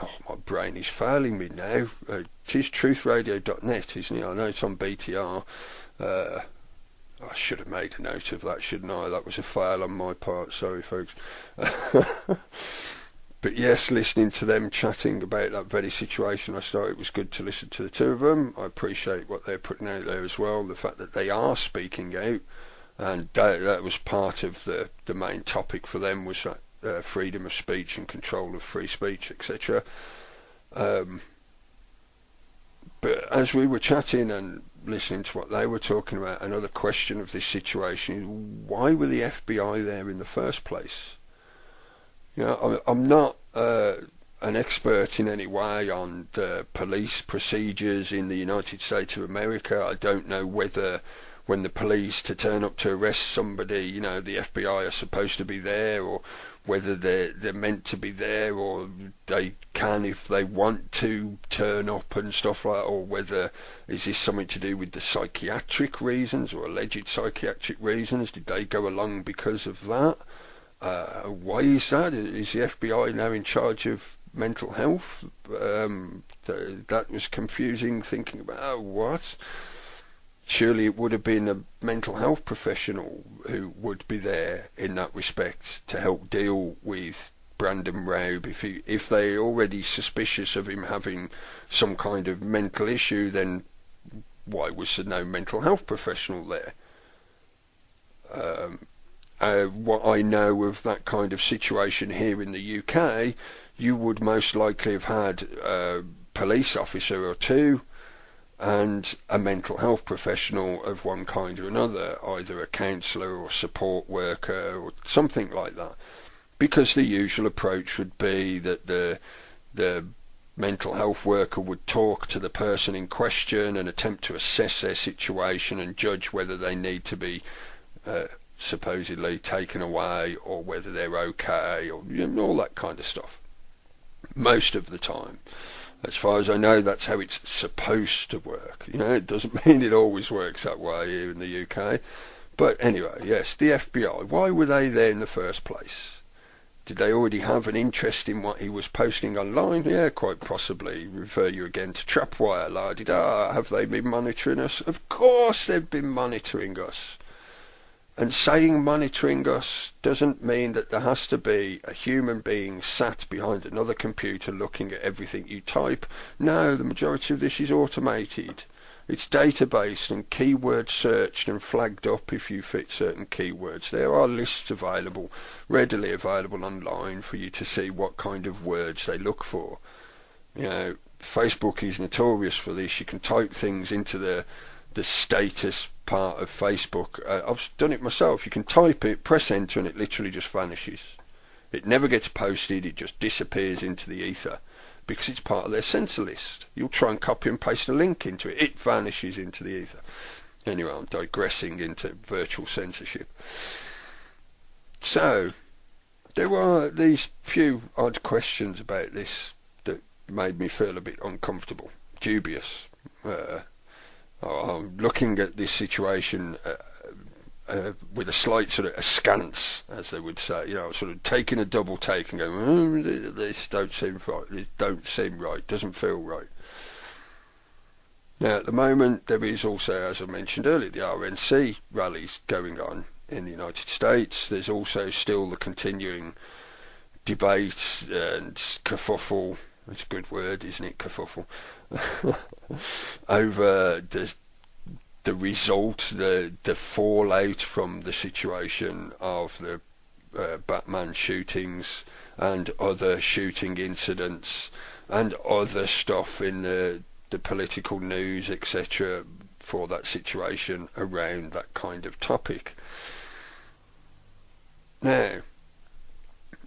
Oh, my brain is failing me now. It is truthradio.net, isn't it? I know it's on BTR. I should have made a note of that, shouldn't I? That was a fail on my part. Sorry, folks. But yes, listening to them chatting about that very situation, I thought it was good to listen to the two of them. I appreciate what they're putting out there as well, the fact that they are speaking out, and that was part of the main topic for them, was that freedom of speech and control of free speech, etc. But as we were chatting and listening to what they were talking about, another question of this situation is, why were the FBI there in the first place? You know, I'm not an expert in any way on the police procedures in the United States of America. I don't know whether when the police to turn up to arrest somebody, you know, the FBI are supposed to be there, or whether they're meant to be there, or they can, if they want to, turn up and stuff like that, or whether is this something to do with the psychiatric reasons or alleged psychiatric reasons? Did they go along because of that? Why is that? Is the FBI now in charge of mental health? That was confusing, thinking about what? Surely it would have been a mental health professional who would be there in that respect to help deal with Brandon Raub. If they're already suspicious of him having some kind of mental issue, then why was there no mental health professional there? What I know of that kind of situation here in the UK, you would most likely have had a police officer or two and a mental health professional of one kind or another, either a counsellor or support worker or something like that, because the usual approach would be that the mental health worker would talk to the person in question and attempt to assess their situation and judge whether they need to be supposedly taken away or whether they're okay, or all that kind of stuff. Most of the time, as far as I know, that's how it's supposed to work. You know, it doesn't mean it always works that way here in the UK. But anyway, yes, the FBI. Why were they there in the first place? Did they already have an interest in what he was posting online? Yeah, quite possibly. Refer you again to Trapwire, la-di-da. Have they been monitoring us? Of course they've been monitoring us. And saying monitoring us doesn't mean that there has to be a human being sat behind another computer looking at everything you type. No, the majority of this is automated. It's databased and keyword searched and flagged up if you fit certain keywords. There are lists available, readily available online for you to see what kind of words they look for. You know, Facebook is notorious for this. You can type things into the status part of Facebook. I've done it myself. You can type it, press enter, and it literally just vanishes. It never gets posted. It just disappears into the ether because it's part of their censor list. You'll try and copy and paste a link into it. It vanishes into the ether. Anyway, I'm digressing into virtual censorship. So, there were these few odd questions about this that made me feel a bit uncomfortable, dubious. I'm looking at this situation with a slight sort of askance, as they would say. You know, sort of taking a double take and going, this don't seem right. This don't seem right. Doesn't feel right. Now, at the moment, there is also, as I mentioned earlier, the RNC rallies going on in the United States. There's also still the continuing debate and kerfuffle. That's a good word, isn't it? Kerfuffle. Over the result, the fallout from the situation of the Batman shootings and other shooting incidents and other stuff in the political news, etc., for that situation around that kind of topic. Now,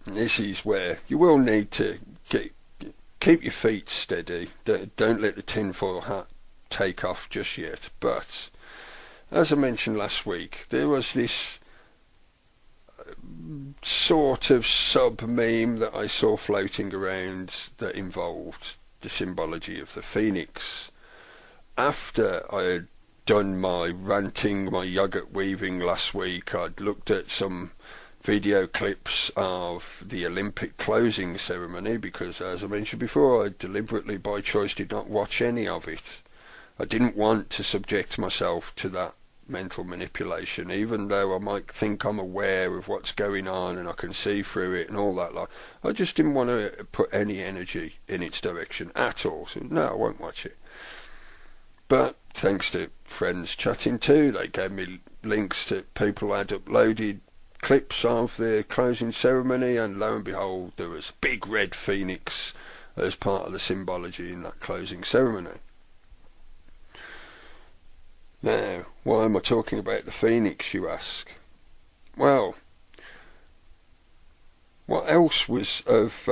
this is where you will need to keep your feet steady. Don't let the tinfoil hat take off just yet. But as I mentioned last week, there was this sort of sub-meme that I saw floating around that involved the symbology of the phoenix. After I had done my ranting, my yogurt weaving last week, I'd looked at some video clips of the Olympic closing ceremony, because as I mentioned before, I deliberately by choice did not watch any of it. I didn't want to subject myself to that mental manipulation, even though I might think I'm aware of what's going on and I can see through it and all that lot. I just didn't want to put any energy in its direction at all. So no, I won't watch it. But thanks to friends chatting too, they gave me links to people who had uploaded clips of the closing ceremony, and lo and behold, there was a big red phoenix as part of the symbology in that closing ceremony. Now, why am I talking about the phoenix, you ask? Well, what else was of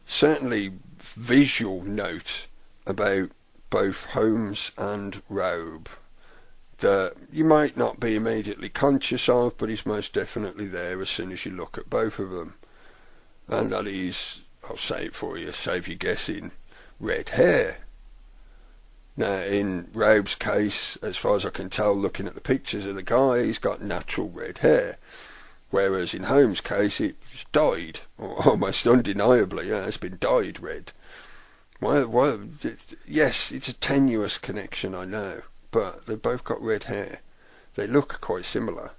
certainly visual note about both Holmes and Robe that you might not be immediately conscious of, but is most definitely there as soon as you look at both of them? And that is, I'll say it for you, save you guessing, red hair. Now, in Robe's case, as far as I can tell, looking at the pictures of the guy, he's got natural red hair. Whereas in Holmes' case, it's dyed, or almost undeniably, it's been dyed red. Well, yes, it's a tenuous connection, I know, but they've both got red hair. They look quite similar.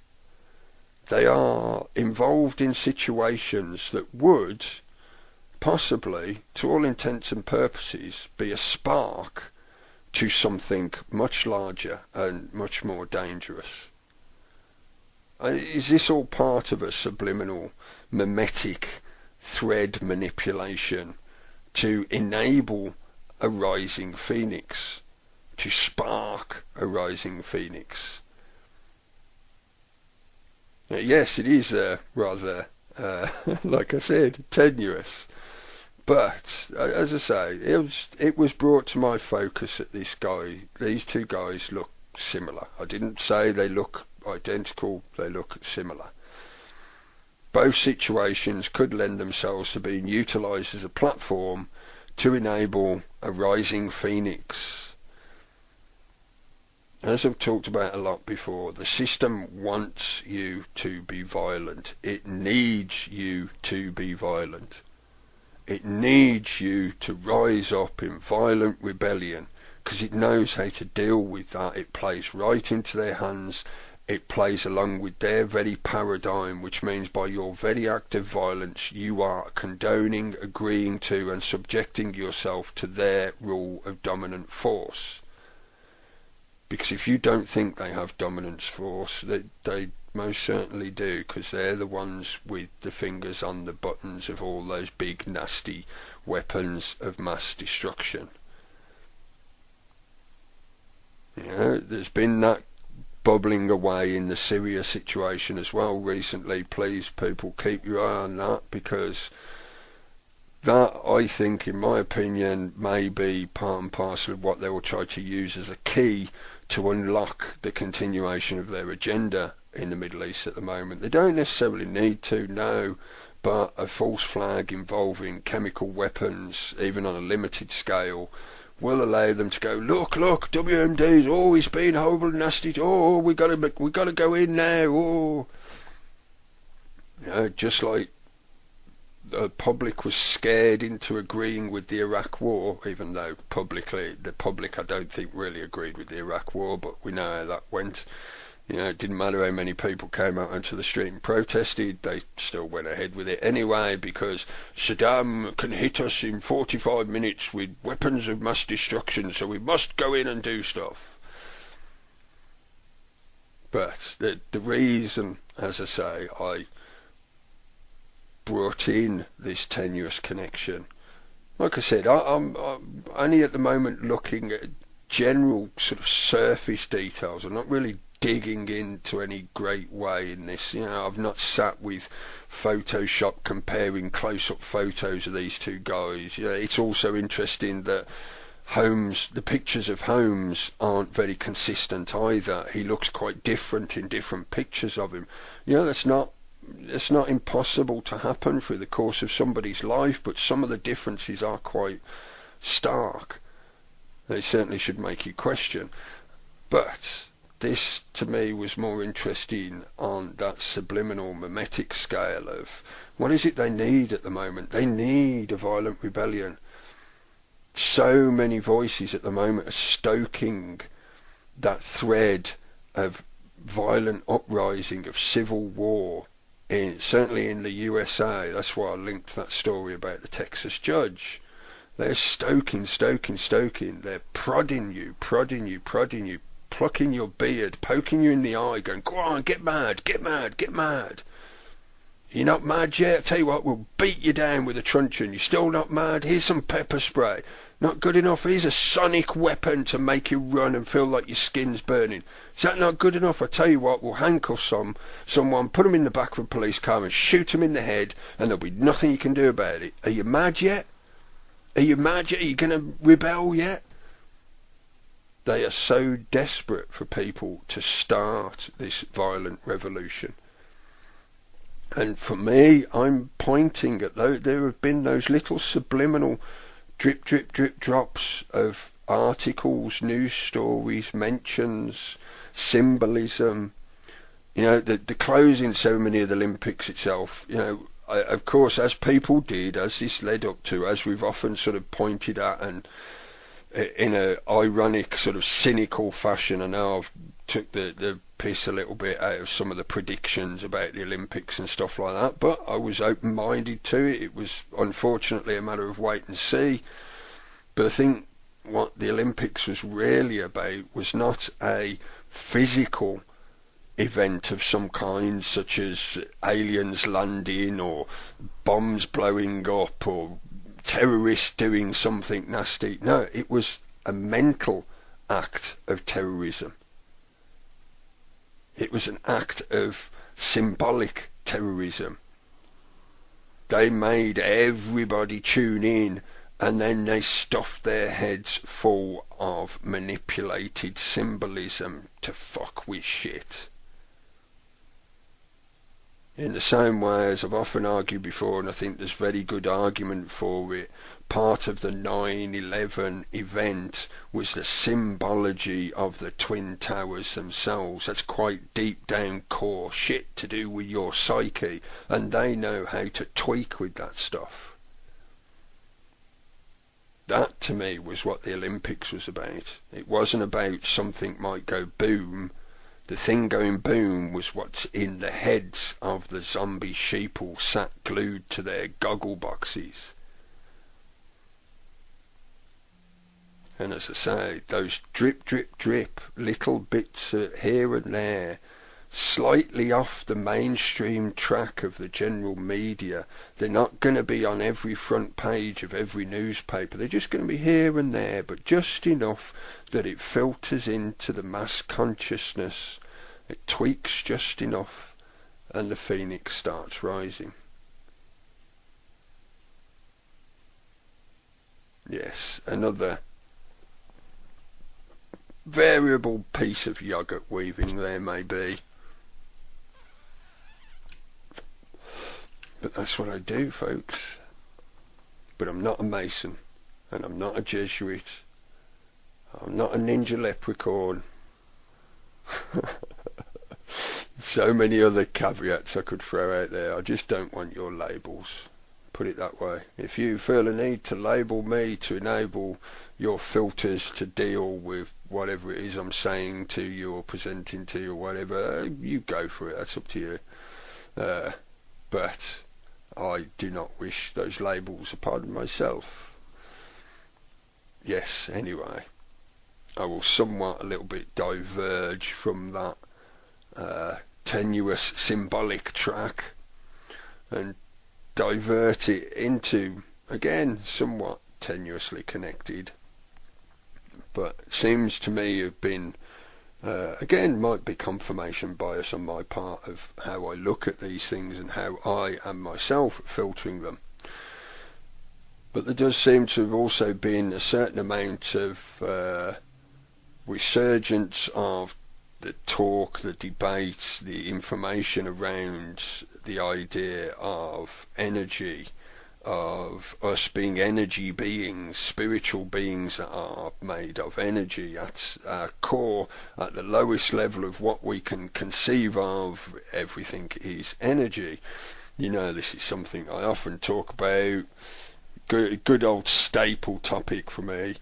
They are involved in situations that would, possibly, to all intents and purposes, be a spark to something much larger and much more dangerous. Is this all part of a subliminal, mimetic thread manipulation to enable a rising phoenix, to spark a rising phoenix? Yes, it is rather, like I said, tenuous. But, as I say, it was brought to my focus that these two guys look similar. I didn't say they look identical, they look similar. Both situations could lend themselves to being utilised as a platform to enable a rising phoenix. As I've talked about a lot before, the system wants you to be violent. It needs you to be violent. It needs you to rise up in violent rebellion, because it knows how to deal with that. It plays right into their hands. It plays along with their very paradigm, which means by your very act of violence you are condoning, agreeing to and subjecting yourself to their rule of dominant force. Because if you don't think they have dominant force, they most certainly do, because they're the ones with the fingers on the buttons of all those big nasty weapons of mass destruction. There's been that bubbling away in the Syria situation as well recently. Please, people, keep your eye on that, because that, I think, in my opinion, may be part and parcel of what they will try to use as a key to unlock the continuation of their agenda in the Middle East at the moment. They don't necessarily need to, no, but a false flag involving chemical weapons, even on a limited scale, will allow them to go, look, WMD's always been horrible and nasty, we got to go in now, just like the public was scared into agreeing with the Iraq war, even though the public I don't think really agreed with the Iraq war, but we know how that went. It didn't matter how many people came out onto the street and protested, they still went ahead with it anyway, because Saddam can hit us in 45 minutes with weapons of mass destruction, so we must go in and do stuff. But the reason, as I say, I brought in this tenuous connection, like I said, I'm only at the moment looking at general sort of surface details. I'm not really digging into any great way in this. I've not sat with Photoshop comparing close-up photos of these two guys. It's also interesting that the pictures of Holmes aren't very consistent either. He looks quite different in different pictures of him. That's not impossible to happen through the course of somebody's life, but some of the differences are quite stark. They certainly should make you question. But this to me was more interesting on that subliminal mimetic scale of what is it they need at the moment. They need a violent rebellion. So many voices at the moment are stoking that thread of violent uprising, of civil war, certainly in the USA. That's why I linked that story about the Texas judge. They're stoking. They're prodding you, plucking your beard, poking you in the eye, going, go on, get mad. You're not mad yet? I tell you what, we'll beat you down with a truncheon. You're still not mad? Here's some pepper spray. Not good enough? Here's a sonic weapon to make you run and feel like your skin's burning. Is that not good enough? I tell you what, we'll handcuff someone, put them in the back of a police car and shoot them in the head, and there'll be nothing you can do about it. Are you mad yet? Are you going to rebel yet? They are so desperate for people to start this violent revolution. And for me, I'm pointing at there have been those little subliminal drip drops of articles, news stories, mentions, symbolism. The closing ceremony of the Olympics itself, of course, as people did, as this led up to, as we've often sort of pointed at, and in a ironic, sort of cynical fashion, I know I've took the piss a little bit out of some of the predictions about the Olympics and stuff like that, but I was open-minded to it. It was unfortunately a matter of wait and see. But I think what the Olympics was really about was not a physical event of some kind, such as aliens landing or bombs blowing up or terrorists doing something nasty. No, it was a mental act of terrorism. It was an act of symbolic terrorism. They made everybody tune in, and then they stuffed their heads full of manipulated symbolism to fuck with shit. In the same way as I've often argued before, and I think there's very good argument for it, part of the 9/11 event was the symbology of the Twin Towers themselves. That's quite deep down core shit to do with your psyche, and they know how to tweak with that stuff. That to me was what the Olympics was about. It wasn't about something might go boom. The thing going boom was what's in the heads of the zombie sheeple sat glued to their goggle boxes. And as I say, those drip little bits here and there, slightly off the mainstream track of the general media. They're not going to be on every front page of every newspaper. They're just going to be here and there, but just enough that it filters into the mass consciousness. It tweaks just enough, and the phoenix starts rising. Yes, another variable piece of yogurt weaving there may be. But that's what I do, folks. But I'm not a Mason, and I'm not a Jesuit. I'm not a ninja leprechaun. So many other caveats I could throw out there. I just don't want your labels. Put it that way. If you feel a need to label me to enable your filters to deal with whatever it is I'm saying to you or presenting to you or whatever, you go for it. That's up to you. But I do not wish those labels upon myself. Yes, anyway, I will somewhat a little bit diverge from that tenuous symbolic track and divert it into, again, somewhat tenuously connected, but seems to me have been, again, might be confirmation bias on my part of how I look at these things and how I am myself filtering them. But there does seem to have also been a certain amount of resurgence of the talk, the debate, the information around the idea of energy, of us being energy beings, spiritual beings that are made of energy at our core, at the lowest level of what we can conceive of. Everything is energy. You know, this is something I often talk about. Good old staple topic for me.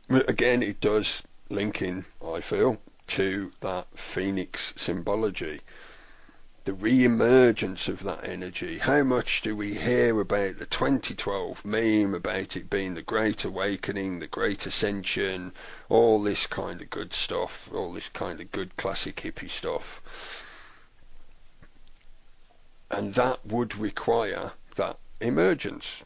Again, it does link in, I feel, to that phoenix symbology. The re-emergence of that energy. How much do we hear about the 2012 meme, about it being the Great Awakening, the Great Ascension, all this kind of good stuff, all this kind of good classic hippie stuff. And that would require that emergence.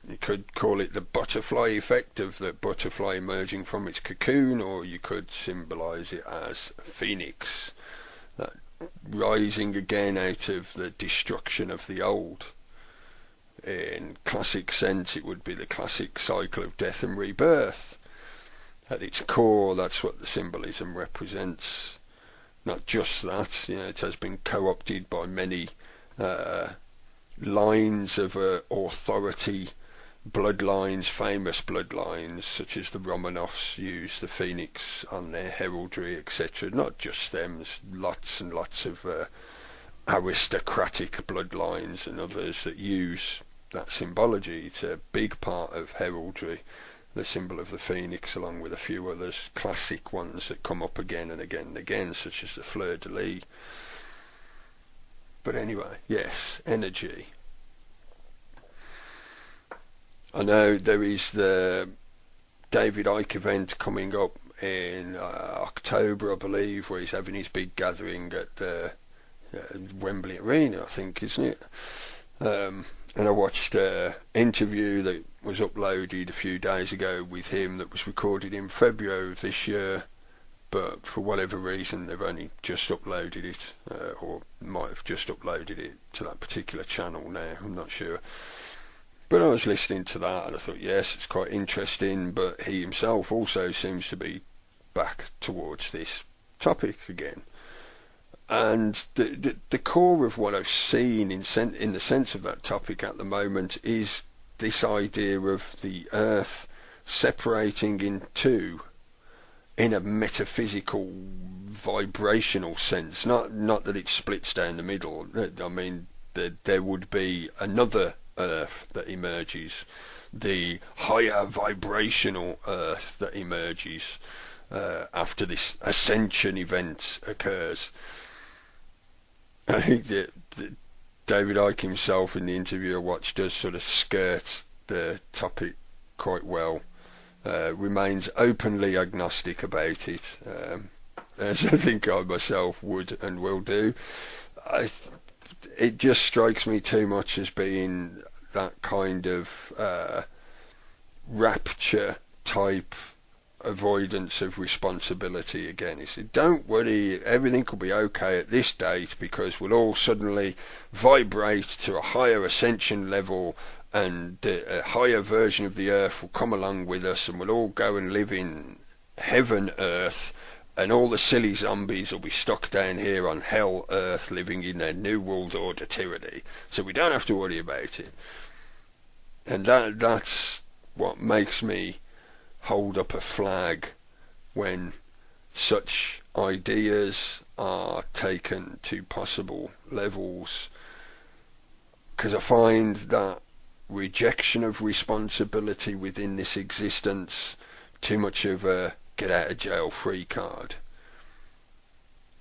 You could call it the butterfly effect of the butterfly emerging from its cocoon, or you could symbolise it as a phoenix, that rising again out of the destruction of the old. In classic sense, it would be the classic cycle of death and rebirth. At its core, that's what the symbolism represents. Not just that, you know, it has been co-opted by many lines of authority, bloodlines, famous bloodlines, such as the Romanovs use the phoenix on their heraldry, etc. Not just them, there's lots and lots of aristocratic bloodlines and others that use that symbology. It's a big part of heraldry, the symbol of the phoenix, along with a few others, classic ones that come up again and again and again, such as the fleur-de-lis. But anyway, yes, energy. I know there is the David Icke event coming up in October, I believe, where he's having his big gathering at the Wembley Arena, I think, isn't it? And I watched an interview that was uploaded a few days ago with him that was recorded in February of this year, but for whatever reason they've only just uploaded it, or might have just uploaded it to that particular channel now, I'm not sure. But I was listening to that and I thought, yes, it's quite interesting, but he himself also seems to be back towards this topic again. And the core of what I've seen in the sense of that topic at the moment is this idea of the earth separating in two in a metaphysical, vibrational sense. Not that it splits down the middle. I mean, there would be another earth that emerges, the higher vibrational earth that emerges after this ascension event occurs. I think that David Icke himself, in the interview I watched, does sort of skirt the topic quite well. Remains openly agnostic about it, as I think I myself would and will do. It just strikes me too much as being that kind of rapture type avoidance of responsibility again. He said, don't worry, everything will be okay at this date because we'll all suddenly vibrate to a higher ascension level, and a higher version of the earth will come along with us, and we'll all go and live in heaven earth, and all the silly zombies will be stuck down here on hell earth living in their new world order tyranny, so we don't have to worry about it. And that's what makes me hold up a flag when such ideas are taken to possible levels, because I find that rejection of responsibility within this existence too much of a get out of jail free card.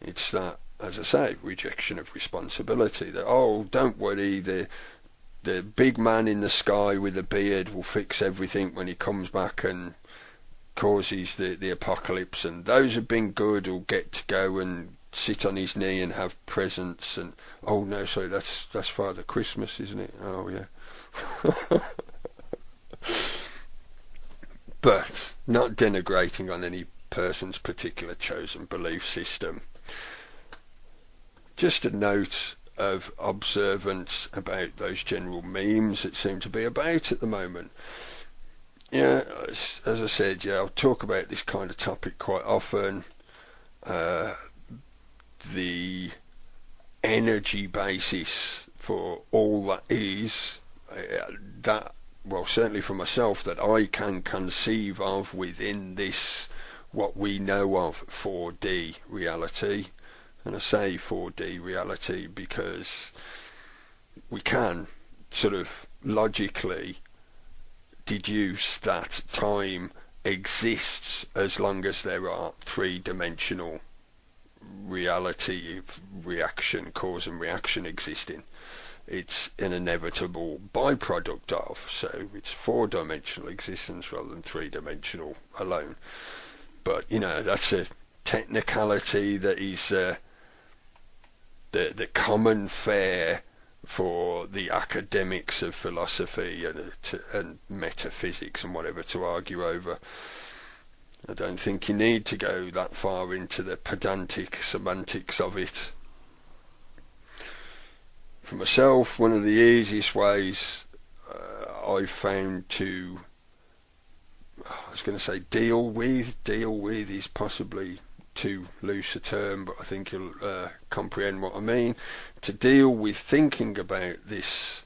It's that, as I say, rejection of responsibility, that, oh, don't worry, the big man in the sky with a beard will fix everything when he comes back and causes the apocalypse, and those who've been good will get to go and sit on his knee and have presents. And oh no, sorry, that's Father Christmas, isn't it? Oh yeah. But not denigrating on any person's particular chosen belief system. Just a note of observance about those general memes that seem to be about at the moment. Yeah, as I said, yeah, I'll talk about this kind of topic quite often. The energy basis for all that is that, well, certainly for myself, that I can conceive of within this, what we know of 4D reality. And I say 4D reality because we can sort of logically deduce that time exists as long as there are three-dimensional reality, reaction, cause and reaction existing. It's an inevitable byproduct of, so it's four-dimensional existence rather than three-dimensional alone. But that's a technicality that is the common fare for the academics of philosophy and metaphysics and whatever to argue over. I don't think you need to go that far into the pedantic semantics of it. For myself, one of the easiest ways I've found to, I was going to say deal with is possibly too loose a term, but I think you'll comprehend what I mean. To deal with thinking about this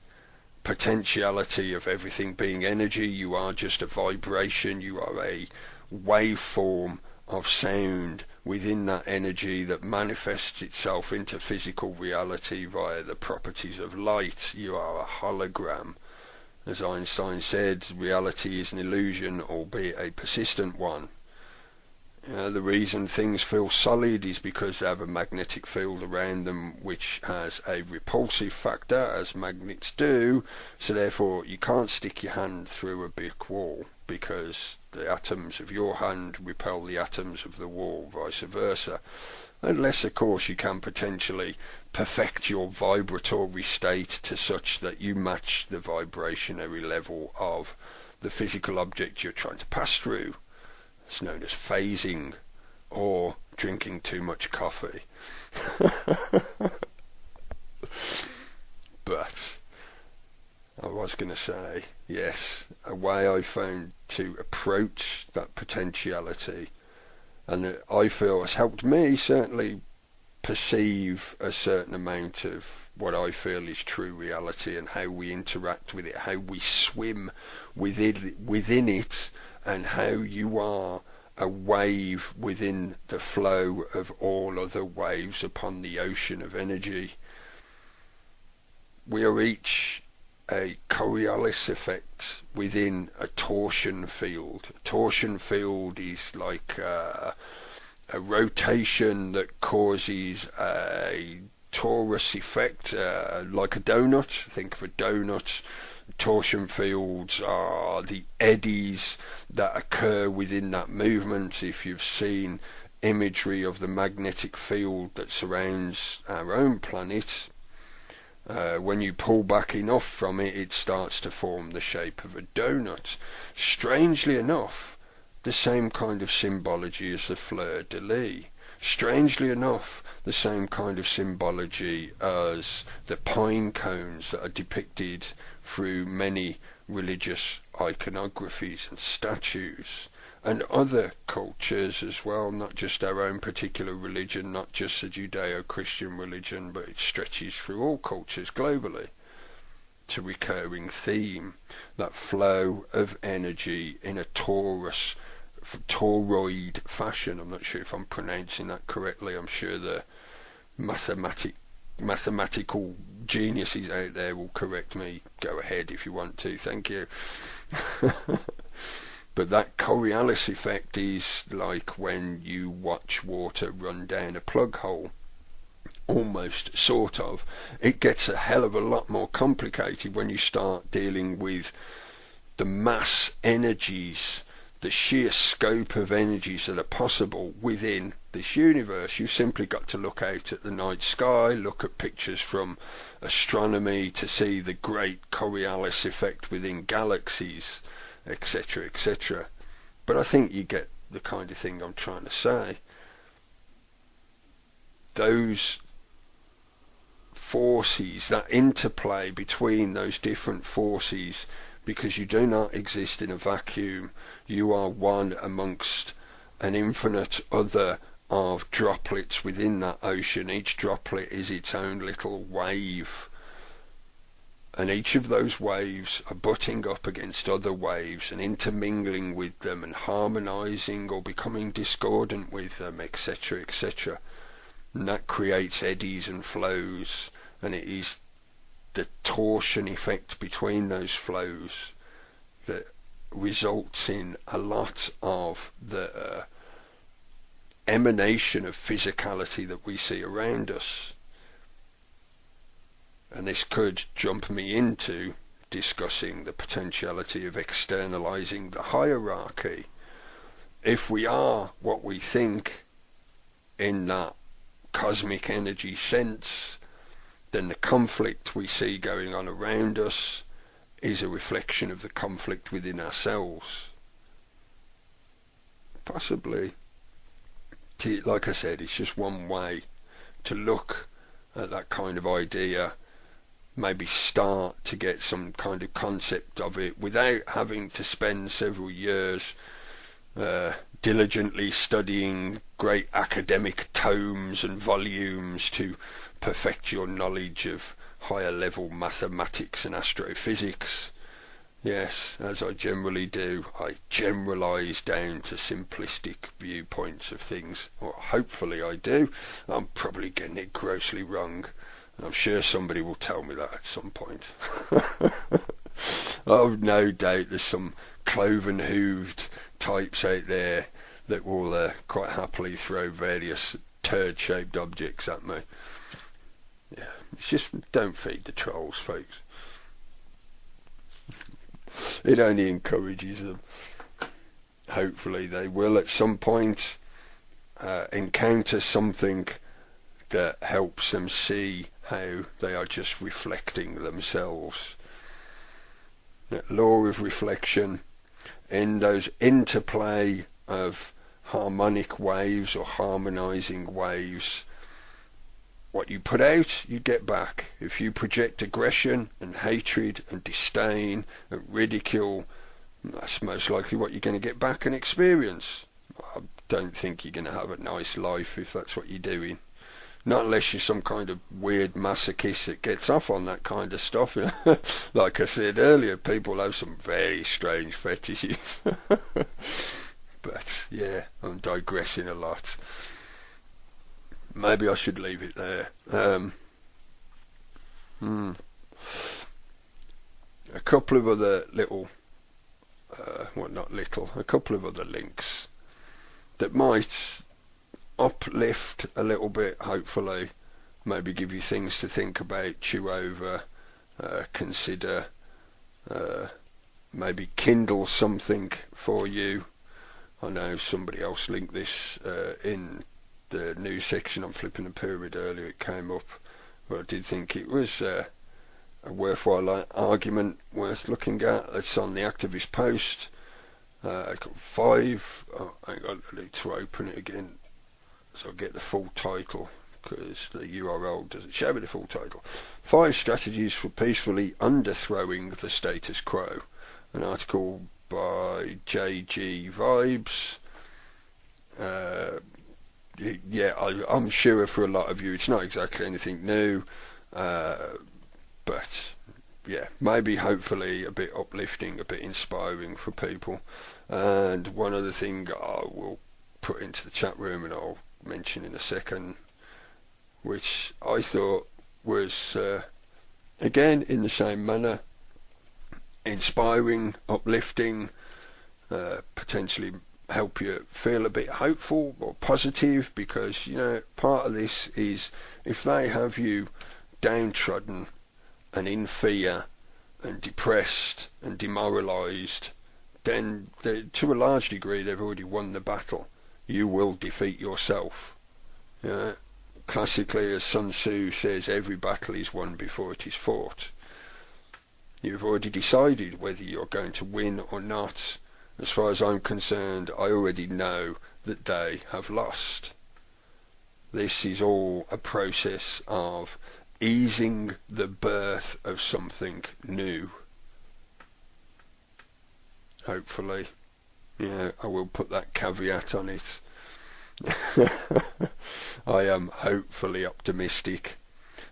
potentiality of everything being energy. You are just a vibration, you are a waveform of sound within that energy that manifests itself into physical reality via the properties of light. You are a hologram. As Einstein said, reality is an illusion, albeit a persistent one. The reason things feel solid is because they have a magnetic field around them which has a repulsive factor, as magnets do, so therefore you can't stick your hand through a brick wall because the atoms of your hand repel the atoms of the wall, vice versa. Unless, of course, you can potentially perfect your vibratory state to such that you match the vibrationary level of the physical object you're trying to pass through. It's known as phasing, or drinking too much coffee. But I was going to say, yes, a way I found to approach that potentiality, and that I feel has helped me certainly perceive a certain amount of what I feel is true reality and how we interact with it, how we swim within it, and how you are a wave within the flow of all other waves upon the ocean of energy. We are each a Coriolis effect within a torsion field. A torsion field is like a rotation that causes a torus effect, like a donut. Think of a donut. Torsion fields are the eddies that occur within that movement. If you've seen imagery of the magnetic field that surrounds our own planet, when you pull back enough from it, it starts to form the shape of a donut. Strangely enough, the same kind of symbology as the fleur-de-lis. Strangely enough, the same kind of symbology as the pine cones that are depicted through many religious iconographies and statues, and other cultures as well, not just our own particular religion, not just the Judeo-Christian religion, but it stretches through all cultures globally. It's a recurring theme, that flow of energy in a toroid fashion. I'm not sure if I'm pronouncing that correctly. I'm sure the mathematical geniuses out there will correct me. Go ahead if you want to, thank you. But that Coriolis effect is like when you watch water run down a plug hole. Almost, sort of. It gets a hell of a lot more complicated when you start dealing with the mass energies, the sheer scope of energies that are possible within this universe. You've simply got to look out at the night sky, look at pictures from astronomy to see the great Coriolis effect within galaxies, etc., etc. But I think you get the kind of thing I'm trying to say. Those forces, that interplay between those different forces, because you do not exist in a vacuum. You are one amongst an infinite other of droplets within that ocean. Each droplet is its own little wave. and each of those waves are butting up against other waves and intermingling with them and harmonizing or becoming discordant with them, etc., etc. And that creates eddies and flows, and it is the torsion effect between those flows that results in a lot of the emanation of physicality that we see around us. And this could jump me into discussing the potentiality of externalizing the hierarchy. If we are what we think in that cosmic energy sense, then the conflict we see going on around us is a reflection of the conflict within ourselves. Possibly, like I said, it's just one way to look at that kind of idea, maybe start to get some kind of concept of it without having to spend several years diligently studying great academic tomes and volumes to perfect your knowledge of higher level mathematics and astrophysics. Yes, as I generally do, I generalise down to simplistic viewpoints of things, or hopefully I do. I'm probably getting it grossly wrong. I'm sure somebody will tell me that at some point. Oh, no doubt there's some cloven-hooved types out there that will quite happily throw various turd-shaped objects at me. Yeah, it's just don't feed the trolls, folks. It only encourages them. Hopefully they will at some point encounter something that helps them see how they are just reflecting themselves. That law of reflection, in those interplay of harmonic waves or harmonizing waves, what you put out, you get back. If you project aggression and hatred and disdain and ridicule, that's most likely what you're going to get back and experience. I don't think you're going to have a nice life if that's what you're doing. Not unless you're some kind of weird masochist that gets off on that kind of stuff. Like I said earlier, people have some very strange fetishes. But yeah, I'm digressing a lot. Maybe I should leave it there. A couple of other little, a couple of other links that might uplift a little bit, hopefully, maybe give you things to think about, chew over, consider, maybe kindle something for you. I know somebody else linked this in the news section on Flipping the Pyramid earlier. It came up, but I did think it was a worthwhile argument worth looking at. It's on the activist post. I got 5. Hang on, I need to open it again so I get the full title, because the URL doesn't show me the full title. 5 strategies for peacefully underthrowing the status quo. An article by JG Vibes. Yeah, I'm sure for a lot of you it's not exactly anything new, but yeah, maybe hopefully a bit uplifting, a bit inspiring for people. And one other thing I will put into the chat room and I'll mention in a second, which I thought was again in the same manner, inspiring, uplifting, potentially help you feel a bit hopeful or positive, because part of this is, if they have you downtrodden and in fear and depressed and demoralised, then to a large degree they've already won the battle. You will defeat yourself. Classically, as Sun Tzu says, every battle is won before it is fought. You've already decided whether you're going to win or not. As far as I'm concerned, I already know that they have lost. This is all a process of easing the birth of something new. Hopefully. Yeah, I will put that caveat on it. I am hopefully optimistic.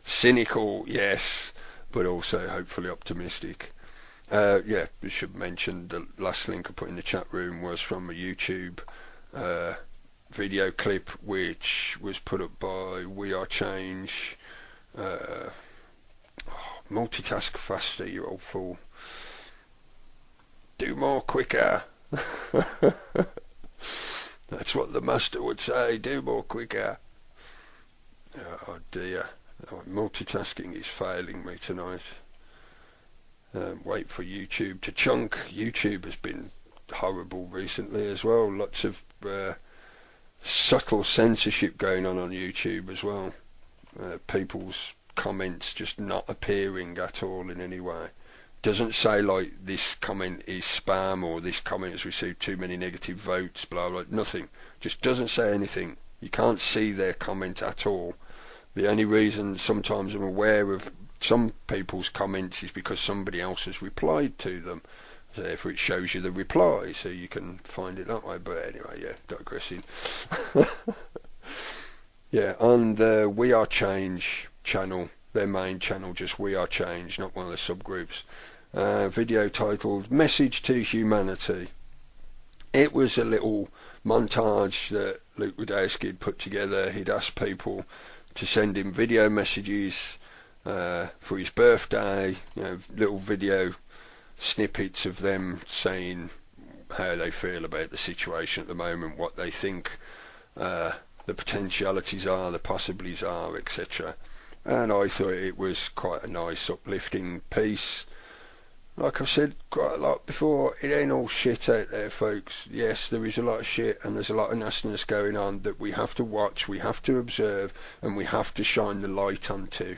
Cynical, yes, but also hopefully optimistic. Yeah, we should mention the last link I put in the chat room was from a YouTube video clip which was put up by We Are Change. Multitask faster, you old fool. Do more quicker. That's what the master would say, do more quicker. Oh dear, multitasking is failing me tonight. Wait for YouTube to chunk. YouTube has been horrible recently as well. Lots of subtle censorship going on YouTube as well. People's comments just not appearing at all in any way. Doesn't say like this comment is spam or this comment has received too many negative votes, blah blah, nothing. Just doesn't say anything. You can't see their comment at all. The only reason sometimes I'm aware of some people's comments is because somebody else has replied to them. So therefore it shows you the reply, so you can find it that way. But anyway, yeah, digressing. Yeah, on the We Are Change channel, their main channel, just We Are Change, not one of the subgroups. Video titled Message to Humanity. It was a little montage that Luke Rudowski had put together. He'd asked people to send him video messages for his birthday, little video snippets of them saying how they feel about the situation at the moment, what they think the potentialities are, the possibilities are, etc. And I thought it was quite a nice uplifting piece. Like I've said quite a lot before, it ain't all shit out there, folks. Yes, there is a lot of shit and there's a lot of nastiness going on that we have to watch, we have to observe, and we have to shine the light onto.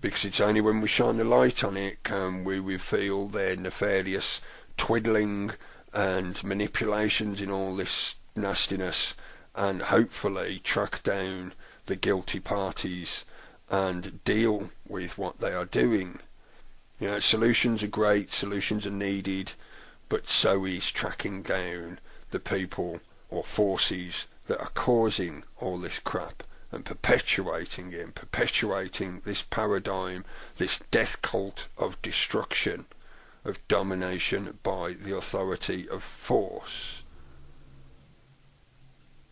Because it's only when we shine the light on it can we reveal their nefarious twiddling and manipulations in all this nastiness, and hopefully track down the guilty parties and deal with what they are doing. Solutions are great, solutions are needed, but so is tracking down the people or forces that are causing all this crap and perpetuating it, and perpetuating this paradigm, this death cult of destruction, of domination by the authority of force.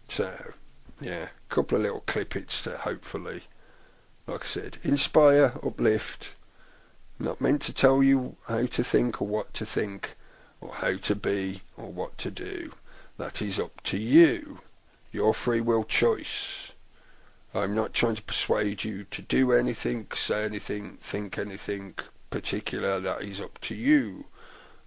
So, yeah, a couple of little clippets to hopefully, like I said, inspire, uplift. Not meant to tell you how to think or what to think, or how to be or what to do. That is up to you, your free will choice. I'm not trying to persuade you to do anything, say anything, think anything particular. That is up to you.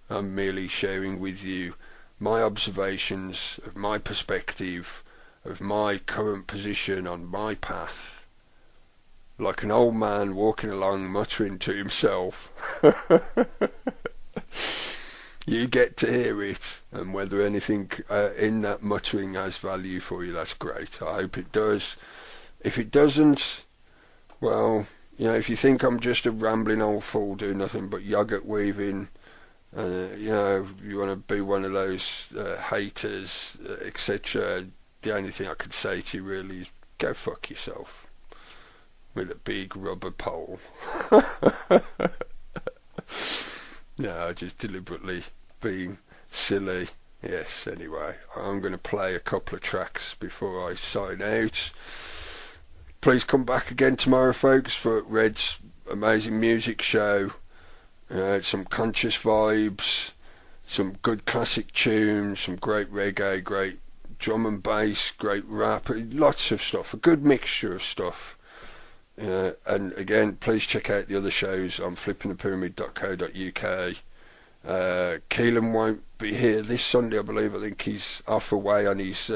I'm merely sharing with you my observations of my perspective, of my current position on my path. Like an old man walking along muttering to himself. You get to hear it, and whether anything in that muttering has value for you, that's great. I hope it does. If it doesn't, well, if you think I'm just a rambling old fool doing nothing but yogurt weaving, you want to be one of those haters, etc., the only thing I could say to you really is go fuck yourself. With a big rubber pole. No, just deliberately being silly. Yes, anyway, I'm going to play a couple of tracks before I sign out. Please come back again tomorrow, folks, for Red's amazing music show. Some conscious vibes, some good classic tunes, some great reggae, great drum and bass, great rap, lots of stuff, a good mixture of stuff. And again, please check out the other shows on FlippingThePyramid.co.uk. Keelan won't be here this Sunday, I believe. I think he's off away on his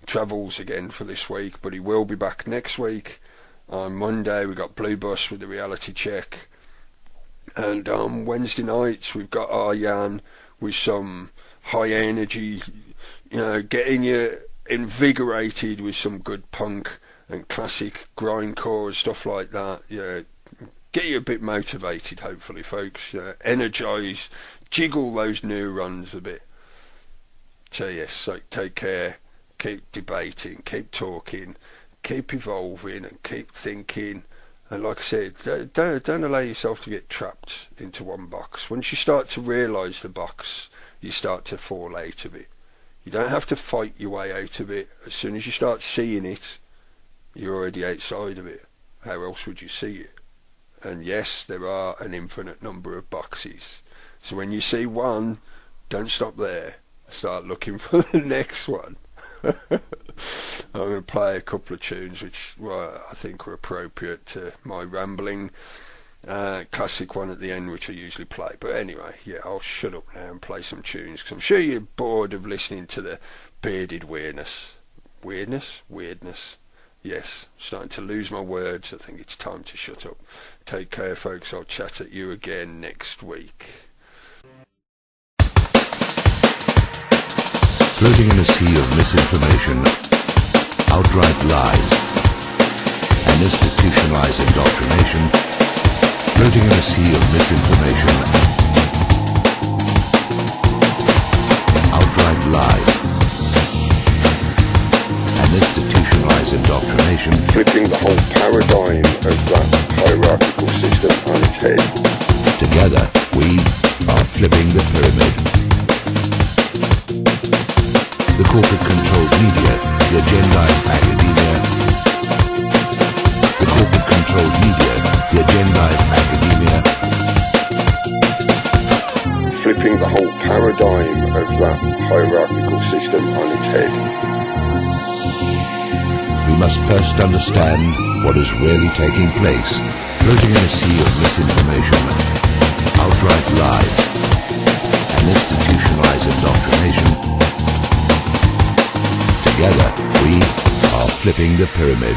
travels again for this week, but he will be back next week. On Monday we've got Blue Bus with the reality check, and on Wednesday nights we've got Aryan with some high energy, getting you invigorated with some good punk and classic grindcore and stuff like that. Get you a bit motivated, hopefully, folks. Energise, jiggle those neurons a bit. So yes, take care, keep debating, keep talking, keep evolving, and keep thinking, And like I said, don't allow yourself to get trapped into one box. Once you start to realise the box, you start to fall out of it. You don't have to fight your way out of it. As soon as you start seeing it, you're already outside of it. How else would you see it? And yes, there are an infinite number of boxes. So when you see one, don't stop there. Start looking for the next one. I'm going to play a couple of tunes which I think are appropriate to my rambling. Classic one at the end which I usually play. But anyway, yeah, I'll shut up now and play some tunes, because I'm sure you're bored of listening to the bearded weirdness. Weirdness. Yes, I'm starting to lose my words. I think it's time to shut up. Take care, folks. I'll chat at you again next week. Floating in a sea of misinformation, outright lies, and institutionalized indoctrination. Floating in a sea of misinformation, outright lies, and institutionalized indoctrination. Flipping the whole paradigm of that hierarchical system on its head. Together, we are flipping the pyramid. The corporate-controlled media, the agendized academia. The corporate-controlled media, the agendized academia. Flipping the whole paradigm of that hierarchical system on its head. We must first understand what is really taking place. Floating in a sea of misinformation, outright lies, and institutionalized indoctrination. Together, we are flipping the pyramid.